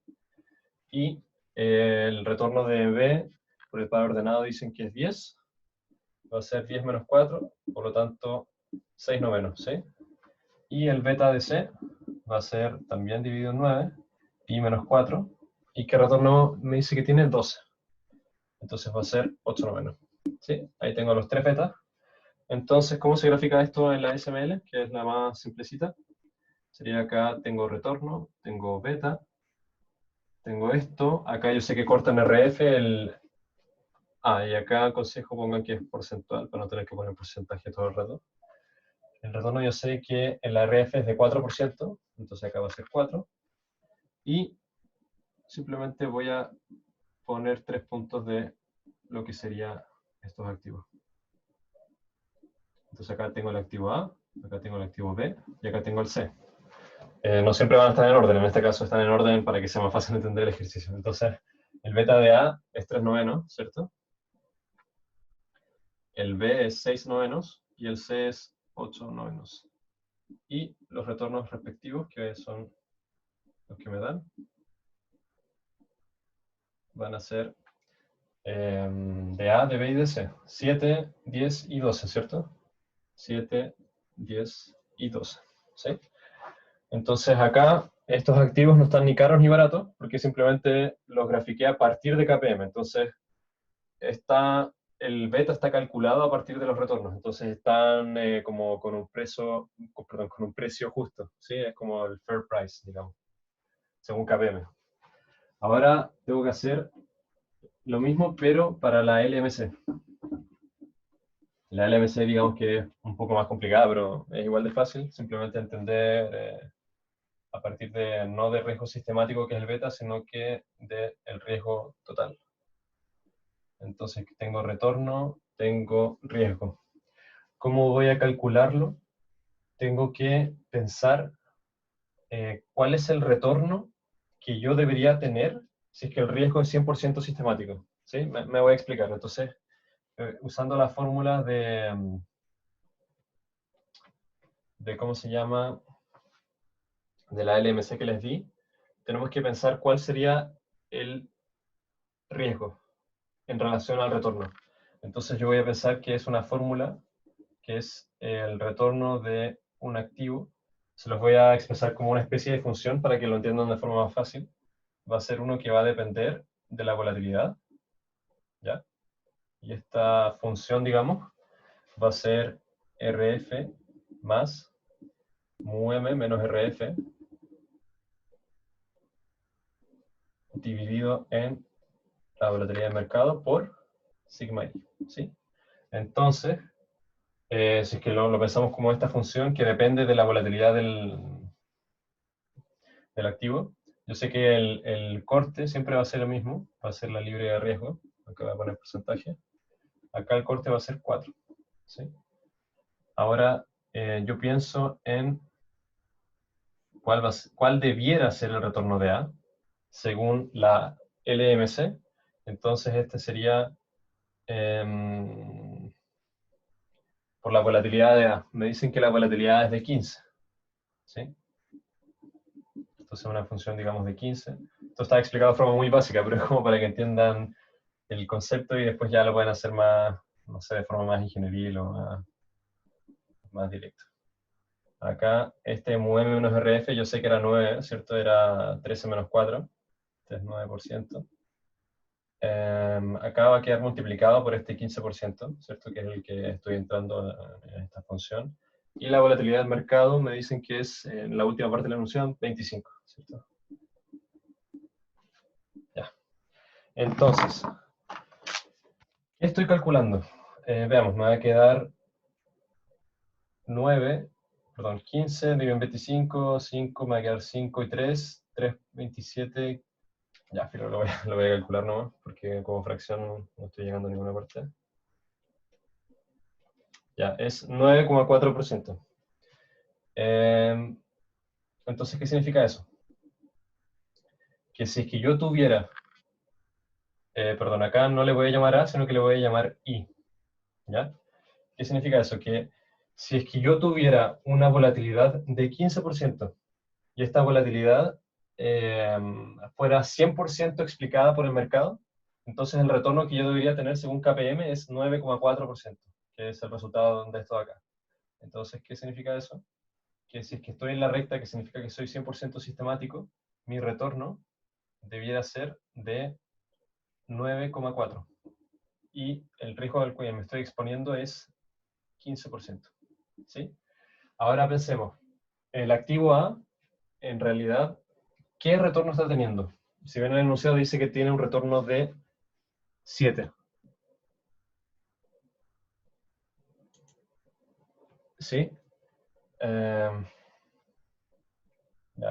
Y el retorno de B por el par ordenado dicen que es 10, va a ser 10 menos 4, por lo tanto 6 novenos, ¿sí? Y el beta de C va a ser también dividido en 9, pi menos 4, y que retorno me dice que tiene 12. Entonces va a ser 8 novenos, ¿sí? Ahí tengo los tres betas. Entonces, ¿cómo se grafica esto en la SML? Que es la más simplecita. Sería acá, tengo retorno, tengo beta, tengo esto. Acá yo sé que cortan RF, y acá consejo pongan que es porcentual, para no tener que poner porcentaje todo el rato. El retorno yo sé que el RF es de 4%, entonces acá va a ser 4. Y simplemente voy a poner 3 puntos de lo que serían estos activos. Entonces acá tengo el activo A, acá tengo el activo B y acá tengo el C. No siempre van a estar en orden, en este caso están en orden para que sea más fácil entender el ejercicio. Entonces, el beta de A es 3 novenos, ¿cierto? El B es 6 novenos y el C es 8 novenos. Y los retornos respectivos, que son los que me dan, van a ser de A, de B y de C. 7, 10 y 12, ¿cierto? 7, 10 y 12. ¿Sí? Entonces acá estos activos no están ni caros ni baratos, porque simplemente los grafiqué a partir de KPM. Entonces el beta está calculado a partir de los retornos. Entonces están como con un precio, perdón, con un precio justo. ¿Sí? Es como el fair price, digamos, según KPM. Ahora tengo que hacer lo mismo, pero para la LMC. La LMC, digamos que es un poco más complicada, pero es igual de fácil. Simplemente entender a partir de no de riesgo sistemático, que es el beta, sino que del riesgo total. Entonces, tengo retorno, tengo riesgo. ¿Cómo voy a calcularlo? Tengo que pensar cuál es el retorno que yo debería tener si es que el riesgo es 100% sistemático. ¿Sí? Me voy a explicar. Entonces, usando la fórmula de ¿cómo se llama? De la LMC que les di, tenemos que pensar cuál sería el riesgo en relación al retorno. Entonces yo voy a pensar que es una fórmula que es el retorno de un activo. Se los voy a expresar como una especie de función para que lo entiendan de forma más fácil. Va a ser uno que va a depender de la volatilidad, ¿ya? Y esta función, digamos, va a ser RF más mu-m menos RF dividido en la volatilidad de mercado por sigma i, ¿sí? Entonces, si es que lo pensamos como esta función que depende de la volatilidad del activo, yo sé que el corte siempre va a ser lo mismo, va a ser la libre de riesgo, acá voy a poner porcentaje, acá el corte va a ser 4, ¿sí? Ahora, yo pienso en cuál debiera ser el retorno de A, según la LMC, entonces este sería por la volatilidad de A. Me dicen que la volatilidad es de 15, ¿sí? Entonces una función, digamos, de 15. Esto está explicado de forma muy básica, pero es como para que entiendan el concepto y después ya lo pueden hacer más, no sé, de forma más ingenieril o más directa. Acá, este mu-m menos RF, yo sé que era 9, ¿cierto? Era 13 menos 4, este es 9%. Acá va a quedar multiplicado por este 15%, ¿cierto? Que es el que estoy entrando en esta función. Y la volatilidad del mercado me dicen que es, en la última parte de la función, 25, ¿cierto? Ya. Entonces, ¿qué estoy calculando? Veamos, me va a quedar 9, perdón, 15 dividido en 25, 5, me va a quedar 5 y 3, 3, 27, ya, pero lo voy a calcular nomás, porque como fracción no estoy llegando a ninguna parte. Ya, es 9,4%. Entonces, ¿qué significa eso? Que si es que yo tuviera, perdón, acá no le voy a llamar A, sino que le voy a llamar I, ¿ya? ¿Qué significa eso? Que si es que yo tuviera una volatilidad de 15% y esta volatilidad fuera 100% explicada por el mercado, entonces el retorno que yo debería tener según KPM es 9,4%, que es el resultado de esto de acá. Entonces, ¿qué significa eso? Que si es que estoy en la recta, que significa que soy 100% sistemático, mi retorno debiera ser de 9,4. Y el riesgo al cual me estoy exponiendo es 15%. ¿Sí? Ahora pensemos, el activo A, en realidad, ¿qué retorno está teniendo? Si ven el enunciado dice que tiene un retorno de 7. ¿Sí? Ya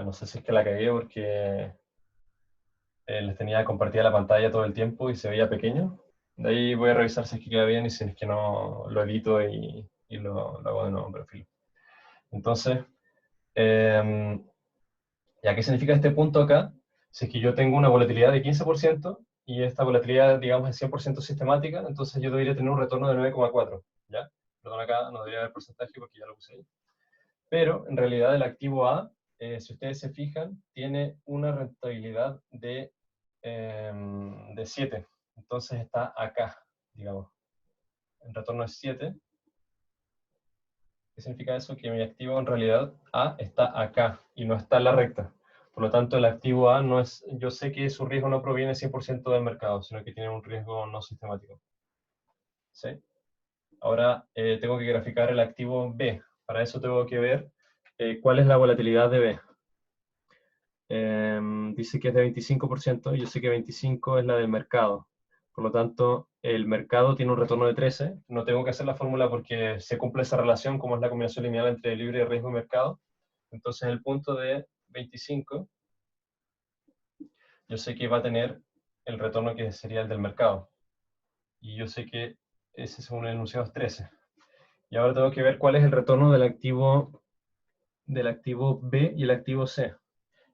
no sé si es que la cagué porque les tenía compartida la pantalla todo el tiempo y se veía pequeño. De ahí voy a revisar si es que queda bien y si es que no lo edito y lo hago de nuevo en perfil. Entonces, ¿ya qué significa este punto acá? Si es que yo tengo una volatilidad de 15% y esta volatilidad, digamos, es 100% sistemática, entonces yo debería tener un retorno de 9,4, ¿ya? Perdón, acá no debería haber porcentaje porque ya lo puse ahí. Pero, en realidad, el activo A, si ustedes se fijan, tiene una rentabilidad de de 7. Entonces está acá, digamos. El retorno es 7. ¿Qué significa eso? Que mi activo en realidad A está acá y no está en la recta. Por lo tanto, el activo A no es, yo sé que su riesgo no proviene 100% del mercado, sino que tiene un riesgo no sistemático. ¿Sí? Ahora tengo que graficar el activo B. Para eso tengo que ver cuál es la volatilidad de B. Dice que es de 25%, yo sé que 25 es la del mercado. Por lo tanto, el mercado tiene un retorno de 13. No tengo que hacer la fórmula porque se cumple esa relación, como es la combinación lineal entre libre riesgo y mercado. Entonces, el punto de 25, yo sé que va a tener el retorno que sería el del mercado. Y yo sé que ese, según el enunciado, es 13. Y ahora tengo que ver cuál es el retorno del activo B y el activo C.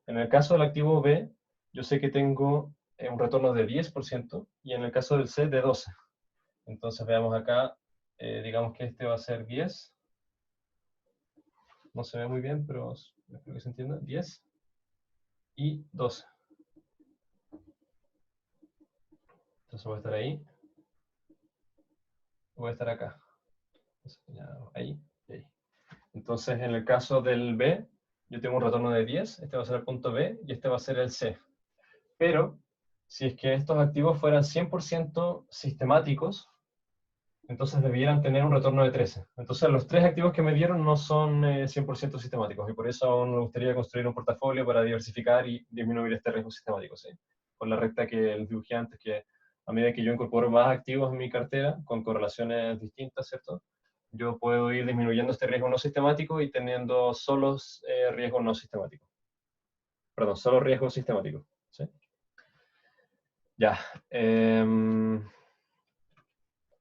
En el caso del activo B, yo sé que tengo un retorno de 10% y en el caso del C de 12%. Entonces veamos acá, digamos que este va a ser 10. No se ve muy bien, pero espero que se entienda. 10 y 12. Entonces voy a estar ahí. Voy a estar acá. Ahí y ahí. Entonces en el caso del B, yo tengo un retorno de 10. Este va a ser el punto B y este va a ser el C. Pero si es que estos activos fueran 100% sistemáticos, entonces debieran tener un retorno de 13. Entonces los tres activos que me dieron no son 100% sistemáticos y por eso aún me gustaría construir un portafolio para diversificar y disminuir este riesgo sistemático, ¿sí? Con la recta que el dibujé antes, que a medida que yo incorporo más activos en mi cartera con correlaciones distintas, ¿cierto? Yo puedo ir disminuyendo este riesgo no sistemático y teniendo solos riesgos no sistemáticos. Perdón, solo riesgos sistemáticos, ¿sí? Ya.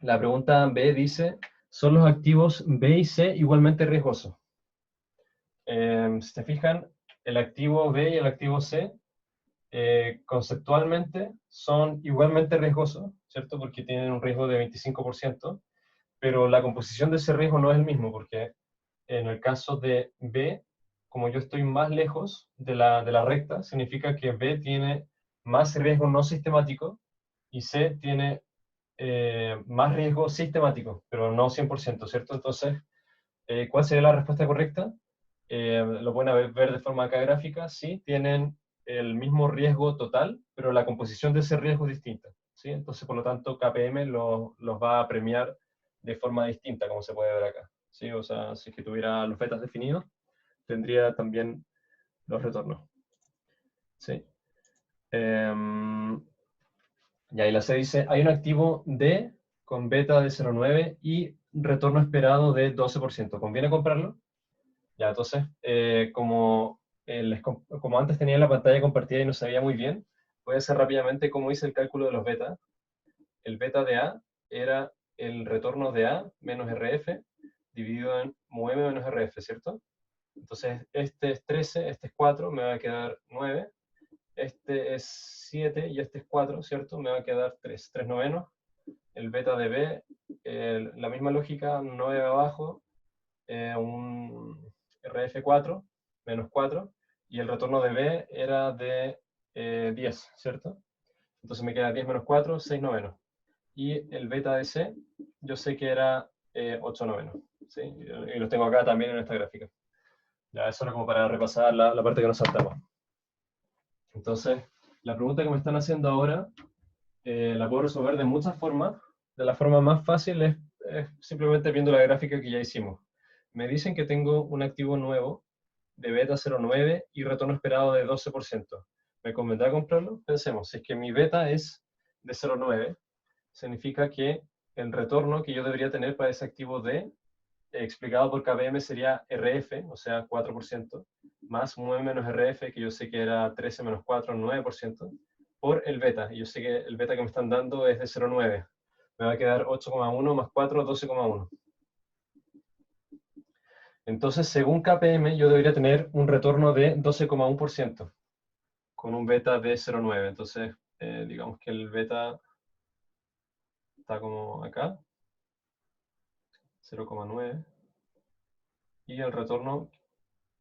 La pregunta B dice, ¿son los activos B y C igualmente riesgosos? Si te fijan, el activo B y el activo C conceptualmente son igualmente riesgosos, ¿cierto? Porque tienen un riesgo de 25%, pero la composición de ese riesgo no es el mismo, porque en el caso de B, como yo estoy más lejos de la recta, significa que B tiene más riesgo no sistemático y C tiene más riesgo sistemático, pero no 100%, ¿cierto? Entonces, ¿cuál sería la respuesta correcta? Lo pueden ver de forma acá gráfica, sí, tienen el mismo riesgo total, pero la composición de ese riesgo es distinta, ¿sí? Entonces, por lo tanto, KPM los va a premiar de forma distinta, como se puede ver acá, ¿sí? O sea, si es que tuviera los betas definidos, tendría también los retornos, ¿sí? Y ahí la C dice, hay un activo D con beta de 0,9 y retorno esperado de 12%. ¿Conviene comprarlo? Ya, entonces, como antes tenía la pantalla compartida y no sabía muy bien, voy a hacer rápidamente cómo hice el cálculo de los betas. El beta de A era el retorno de A menos RF dividido en mu M menos RF, ¿cierto? Entonces, este es 13, este es 4, me va a quedar 9. Este es 7 y este es 4, ¿cierto? Me va a quedar 3, 3 novenos. El beta de B, la misma lógica, 9 abajo, un RF4, menos 4, y el retorno de B era de 10, ¿cierto? Entonces me queda 10 menos 4, 6 novenos. Y el beta de C, yo sé que era 8 novenos, ¿sí? Y los tengo acá también en esta gráfica. Ya, eso era como para repasar la parte que nos saltamos. Entonces, la pregunta que me están haciendo ahora la puedo resolver de muchas formas. De la forma más fácil es simplemente viendo la gráfica que ya hicimos. Me dicen que tengo un activo nuevo de beta 0,9 y retorno esperado de 12%. ¿Me convendrá comprarlo? Pensemos, si es que mi beta es de 0,9, significa que el retorno que yo debería tener para ese activo D, explicado por KPM, sería RF, o sea, 4%, más mu menos RF, que yo sé que era 13 menos 4, 9%, por el beta. Y yo sé que el beta que me están dando es de 0,9. Me va a quedar 8,1 más 4, 12,1. Entonces, según KPM, yo debería tener un retorno de 12,1% con un beta de 0,9. Entonces, digamos que el beta está como acá, 0,9. Y el retorno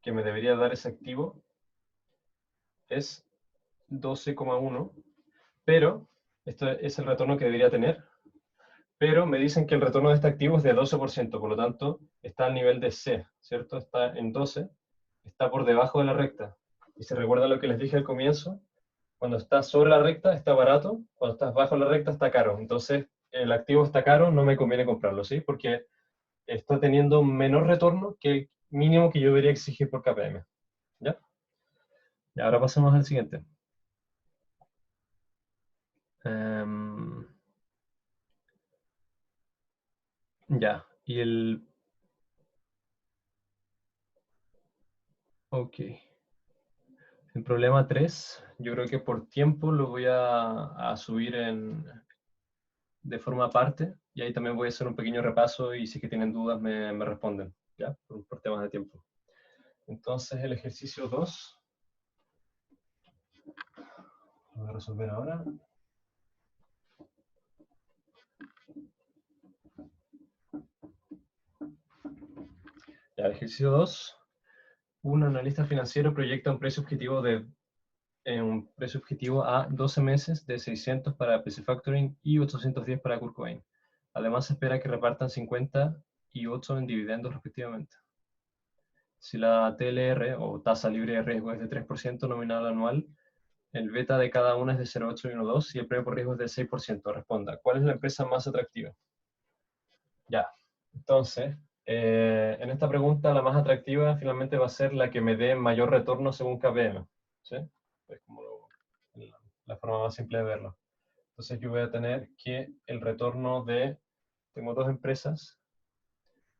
que me debería dar ese activo es 12,1. pero, esto es el retorno que debería tener, pero me dicen que el retorno de este activo es de 12%, por lo tanto, está al nivel de C, ¿cierto? Está en 12, está por debajo de la recta. Y se recuerda lo que les dije al comienzo, cuando estás sobre la recta está barato, cuando estás bajo la recta está caro. Entonces, el activo está caro, no me conviene comprarlo, ¿sí? Porque está teniendo un menor retorno que el mínimo que yo debería exigir por KPM. ¿Ya? Y ahora pasamos al siguiente. Ya, y el... Ok. El problema 3, yo creo que por tiempo lo voy a subir de forma aparte, y ahí también voy a hacer un pequeño repaso y si es que tienen dudas me responden, ¿ya? Por temas de tiempo. Entonces el ejercicio 2, lo voy a resolver ahora. Ya, el ejercicio 2, un analista financiero proyecta un precio objetivo a 12 meses de 600 para PC Factoring y 810 para Kurt Cobain. Además, se espera que repartan 50 y 8 en dividendos respectivamente. Si la TLR o tasa libre de riesgo es de 3% nominal anual, el beta de cada una es de 0,8 y 1,2 y el premio por riesgo es de 6%. Responda, ¿cuál es la empresa más atractiva? Ya, entonces, en esta pregunta la más atractiva finalmente va a ser la que me dé mayor retorno según KPM. ¿Sí? Es como la forma más simple de verlo. Entonces yo voy a tener que el retorno tengo dos empresas,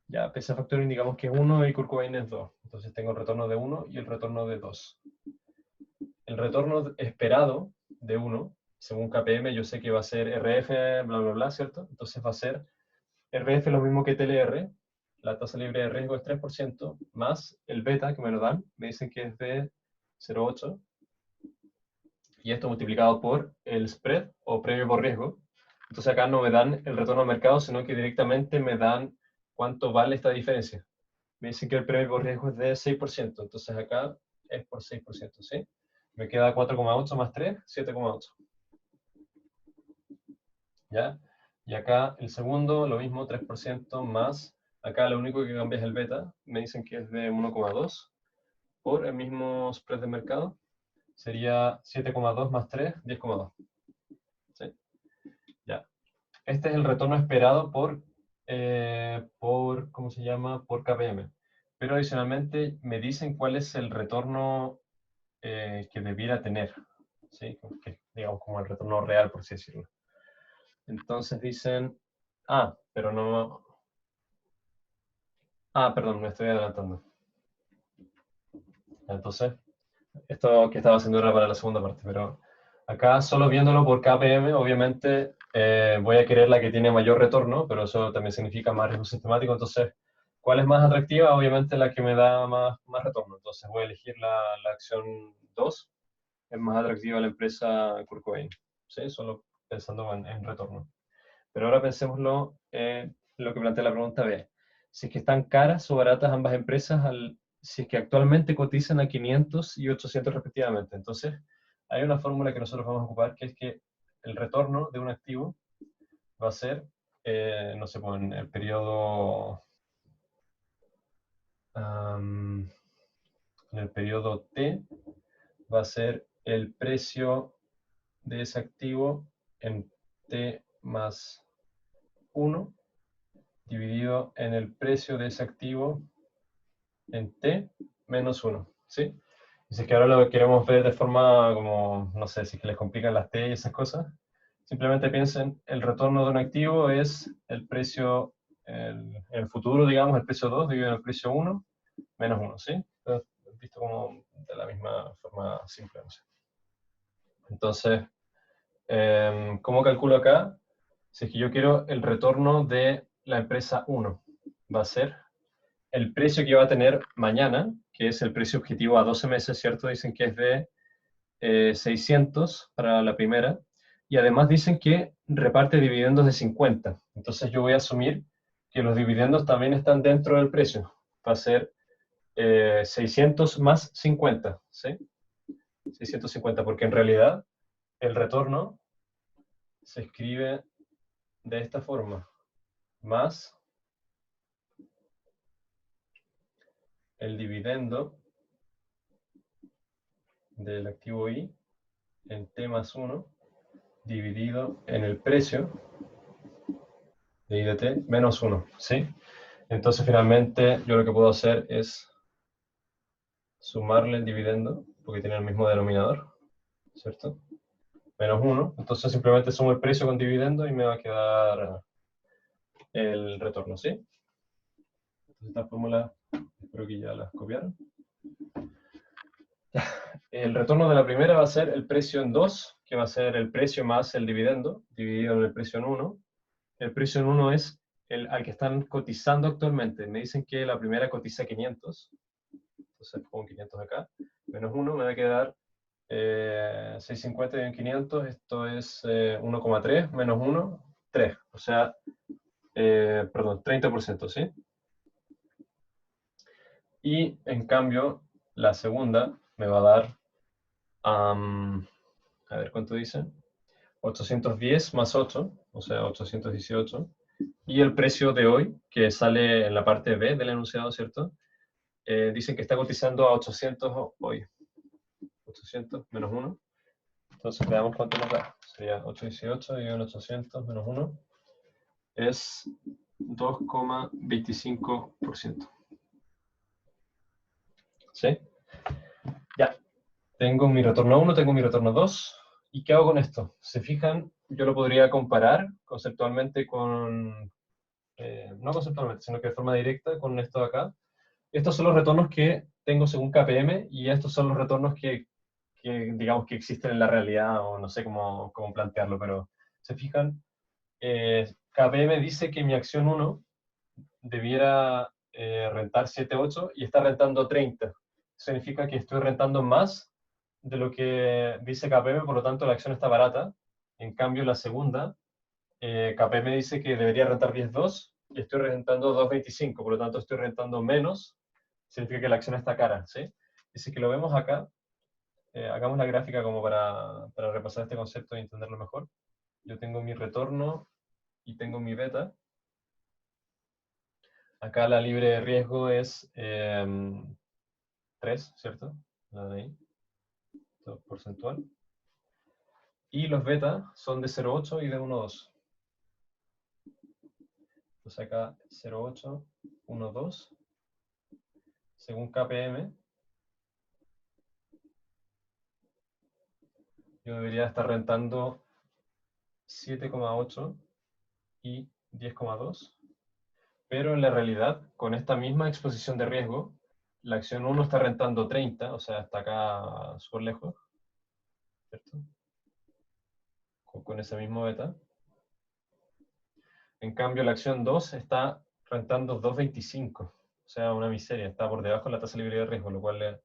ya PC Factoring digamos que es 1 y Kurt Cobain es 2. Entonces tengo el retorno de 1 y el retorno de 2. El retorno esperado de 1, según KPM, yo sé que va a ser RF, bla, bla, bla, ¿cierto? Entonces va a ser RF lo mismo que TLR, la tasa libre de riesgo es 3%, más el beta que me lo dan, me dicen que es de 0,8, y esto multiplicado por el spread o premio por riesgo. Entonces acá no me dan el retorno al mercado, sino que directamente me dan cuánto vale esta diferencia. Me dicen que el premio por riesgo es de 6%, entonces acá es por 6%, ¿sí? Me queda 4,8 más 3, 7,8. ¿Ya? Y acá el segundo, lo mismo, 3% más, acá lo único que cambia es el beta, me dicen que es de 1,2 por el mismo spread de mercado, sería 7,2 más 3, 10,2. ¿Sí? Ya. Este es el retorno esperado ¿cómo se llama? Por KPM. Pero adicionalmente me dicen cuál es el retorno que debiera tener, ¿sí? Digamos como el retorno real, por así decirlo. Entonces dicen, pero no, perdón, me estoy adelantando. Entonces, esto que estaba haciendo era para la segunda parte, pero acá solo viéndolo por KPM, obviamente voy a querer la que tiene mayor retorno, pero eso también significa más riesgo sistemático. Entonces, ¿cuál es más atractiva? Obviamente la que me da más retorno. Entonces voy a elegir la acción 2. Es más atractiva la empresa Kurt Cobain, ¿sí? Solo pensando en retorno. Pero ahora pensémoslo en lo que plantea la pregunta B. Si es que están caras o baratas ambas empresas, si es que actualmente cotizan a 500 y 800 respectivamente. Entonces, hay una fórmula que nosotros vamos a ocupar, que es que el retorno de un activo va a ser, no sé, pues en el periodo T, va a ser el precio de ese activo en T más 1 dividido en el precio de ese activo en T menos 1, ¿sí? Y si es que ahora lo queremos ver de forma como, no sé, si es que les complican las T y esas cosas, simplemente piensen, el retorno de un activo es el precio, el futuro, digamos, el precio 2 dividido en el precio 1 menos 1, ¿sí? Entonces, visto como de la misma forma simple, no sé. Entonces, ¿cómo calculo acá? Si es que yo quiero el retorno de la empresa 1, va a ser el precio que va a tener mañana, que es el precio objetivo a 12 meses, ¿cierto? Dicen que es de 600 para la primera, y además dicen que reparte dividendos de 50. Entonces yo voy a asumir que los dividendos también están dentro del precio. Va a ser 600 más 50, ¿sí? 650, porque en realidad el retorno se escribe de esta forma, más el dividendo del activo I en T más 1 dividido en el precio de I de T menos 1, ¿sí? Entonces finalmente yo lo que puedo hacer es sumarle el dividendo, porque tiene el mismo denominador, ¿cierto? Menos 1, entonces simplemente sumo el precio con dividendo y me va a quedar el retorno, ¿sí? Entonces esta fórmula, espero que ya las copiaron. El retorno de la primera va a ser el precio en 2, que va a ser el precio más el dividendo, dividido en el precio en 1. El precio en 1 es el al que están cotizando actualmente. Me dicen que la primera cotiza 500, entonces pongo 500 acá, menos 1 me va a quedar 650 y un 500, esto es 1,3 menos 1, 3, o sea, perdón, 30%, ¿sí? Y en cambio, la segunda me va a dar, a ver cuánto dice, 810 más 8, o sea, 818, y el precio de hoy, que sale en la parte B del enunciado, ¿cierto? Dicen que está cotizando a 800 hoy. 800 menos 1. Entonces veamos cuánto nos da. Sería 818 y un 800 menos 1. Es 2,25%. ¿Sí? Ya. Tengo mi retorno 1, tengo mi retorno 2. ¿Y qué hago con esto? ¿Se fijan? Yo lo podría comparar conceptualmente con... no conceptualmente, sino que de forma directa con esto de acá. Estos son los retornos que tengo según KPM y estos son los retornos que digamos que existen en la realidad, o no sé cómo plantearlo, pero se fijan, KPM dice que mi acción 1 debiera rentar 7,8 y está rentando 30. Significa que estoy rentando más de lo que dice KPM, por lo tanto la acción está barata. En cambio, la segunda, KPM dice que debería rentar 10,2 y estoy rentando 2,25, por lo tanto estoy rentando menos, significa que la acción está cara, ¿sí? Y si que lo vemos acá, hagamos la gráfica como para repasar este concepto y entenderlo mejor. Yo tengo mi retorno y tengo mi beta. Acá la libre de riesgo es 3, ¿cierto? La de ahí, esto porcentual. Y los beta son de 0,8 y de 1,2. Entonces acá 0,8, 1,2. Según KPM, yo debería estar rentando 7,8 y 10,2. Pero en la realidad, con esta misma exposición de riesgo, la acción 1 está rentando 30, o sea, está acá súper lejos, ¿cierto? Con ese mismo beta. En cambio, la acción 2 está rentando 2,25, o sea, una miseria, está por debajo de la tasa libre de riesgo, lo cual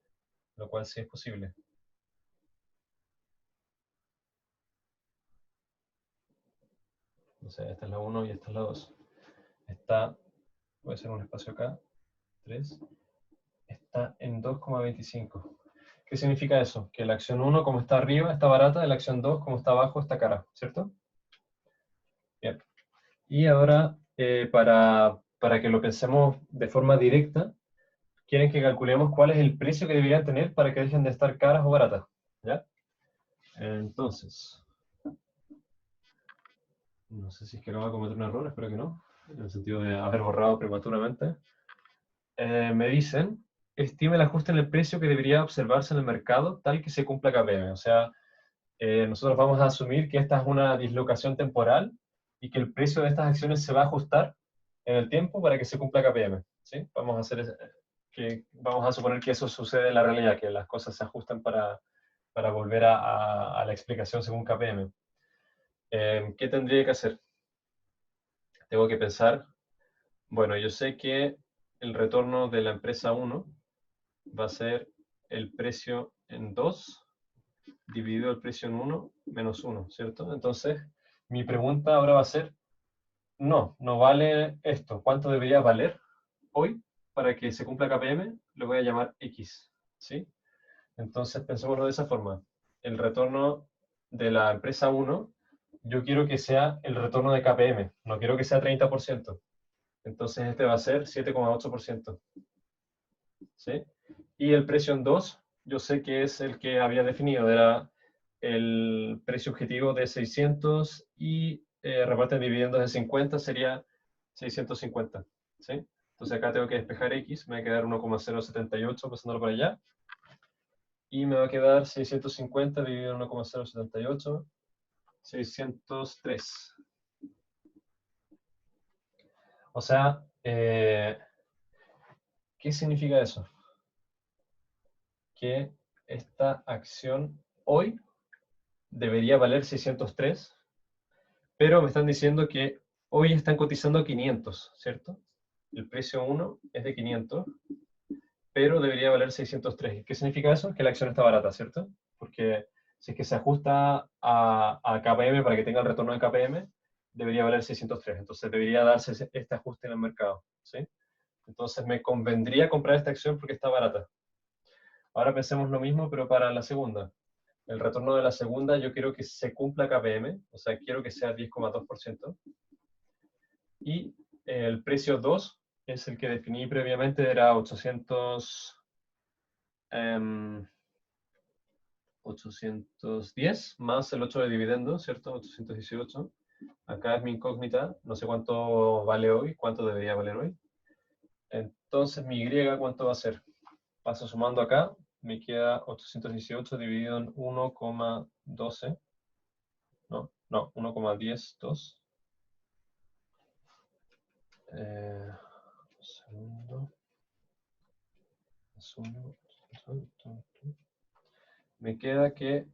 sí es posible. O sea, esta es la 1 y esta es la 2. Voy a hacer un espacio acá, 3, está en 2,25. ¿Qué significa eso? Que la acción 1, como está arriba, está barata, y la acción 2, como está abajo, está cara, ¿cierto? Bien. Y ahora, para que lo pensemos de forma directa, quieren que calculemos cuál es el precio que deberían tener para que dejen de estar caras o baratas, ¿ya? Entonces, no sé si es que no va a cometer un error, espero que no, en el sentido de haber borrado prematuramente. Me dicen, estime el ajuste en el precio que debería observarse en el mercado tal que se cumpla KPM. O sea, nosotros vamos a asumir que esta es una dislocación temporal y que el precio de estas acciones se va a ajustar en el tiempo para que se cumpla KPM, ¿sí? Vamos a suponer que eso sucede en la realidad, que las cosas se ajustan para volver a la explicación según KPM. ¿Qué tendría que hacer? Tengo que pensar, bueno, yo sé que el retorno de la empresa 1 va a ser el precio en 2 dividido el precio en 1 menos 1, ¿cierto? Entonces, mi pregunta ahora va a ser, no vale esto. ¿Cuánto debería valer hoy para que se cumpla KPM? Lo voy a llamar X, ¿sí? Entonces, pensémoslo de esa forma. El retorno de la empresa 1 yo quiero que sea el retorno de KPM, no quiero que sea 30%. Entonces este va a ser 7,8%. ¿Sí? Y el precio en 2, yo sé que es el que había definido, era el precio objetivo de 600 y reparten dividendos de 50, sería 650. ¿Sí? Entonces acá tengo que despejar X, me va a quedar 1,078 pasándolo por allá. Y me va a quedar 650 dividido en 1,078, 603. O sea, ¿qué significa eso? Que esta acción hoy debería valer 603, pero me están diciendo que hoy están cotizando 500, ¿cierto? El precio 1 es de 500, pero debería valer 603. ¿Qué significa eso? Que la acción está barata, ¿cierto? Porque si es que se ajusta a KPM para que tenga el retorno de KPM, debería valer 603. Entonces debería darse este ajuste en el mercado, ¿sí? Entonces me convendría comprar esta acción porque está barata. Ahora pensemos lo mismo, pero para la segunda. El retorno de la segunda yo quiero que se cumpla KPM, o sea, quiero que sea 10,2%. Y el precio 2 es el que definí previamente, era 810 más el 8 de dividendo, ¿cierto? 818. Acá es mi incógnita, no sé cuánto vale hoy, cuánto debería valer hoy. Entonces mi Y, ¿cuánto va a ser? Paso sumando acá, me queda 818 dividido en 1,12. No, 1,102. Segundo. Me queda que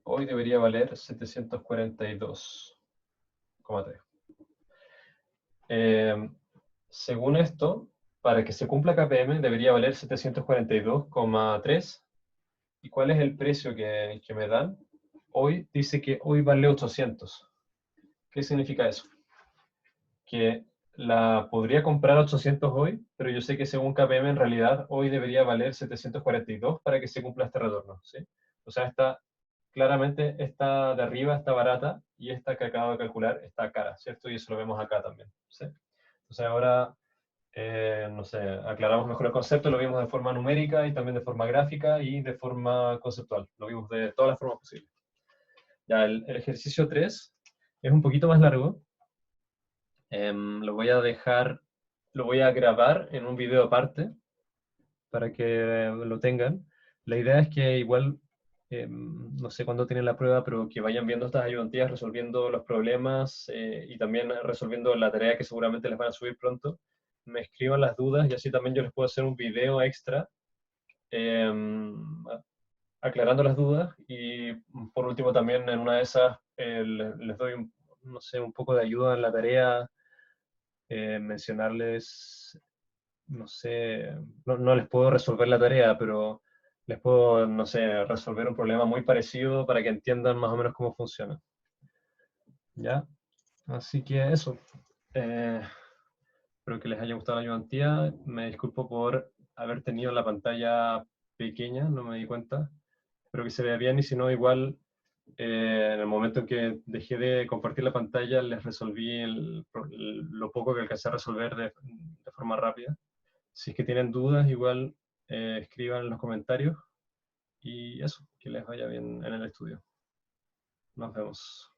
hoy debería valer 742,3. Según esto, para que se cumpla KPM debería valer 742,3. ¿Y cuál es el precio que me dan? Hoy dice que hoy vale 800. ¿Qué significa eso? Que la podría comprar a 800 hoy, pero yo sé que según KPM en realidad hoy debería valer 742 para que se cumpla este retorno, ¿sí? O sea, claramente esta de arriba está barata y esta que acabo de calcular está cara, ¿cierto? Y eso lo vemos acá también, ¿sí? Entonces ahora, no sé, aclaramos mejor el concepto, lo vimos de forma numérica y también de forma gráfica y de forma conceptual, lo vimos de todas las formas posibles. Ya, el ejercicio 3 es un poquito más largo. Lo voy a dejar, lo voy a grabar en un video aparte para que lo tengan. La idea es que igual, no sé cuándo tienen la prueba, pero que vayan viendo estas ayudantías, resolviendo los problemas y también resolviendo la tarea que seguramente les van a subir pronto. Me escriban las dudas y así también yo les puedo hacer un video extra aclarando las dudas y por último también en una de esas les doy, no sé, un poco de ayuda en la tarea, mencionarles, no sé, no les puedo resolver la tarea, pero les puedo, no sé, resolver un problema muy parecido para que entiendan más o menos cómo funciona. ¿Ya? Así que eso. Espero que les haya gustado la ayudantía. Me disculpo por haber tenido la pantalla pequeña, no me di cuenta. Espero que se vea bien y si no, igual en el momento en que dejé de compartir la pantalla les resolví lo poco que alcancé a resolver de forma rápida. Si es que tienen dudas, igual escriban en los comentarios y eso, que les vaya bien en el estudio. Nos vemos.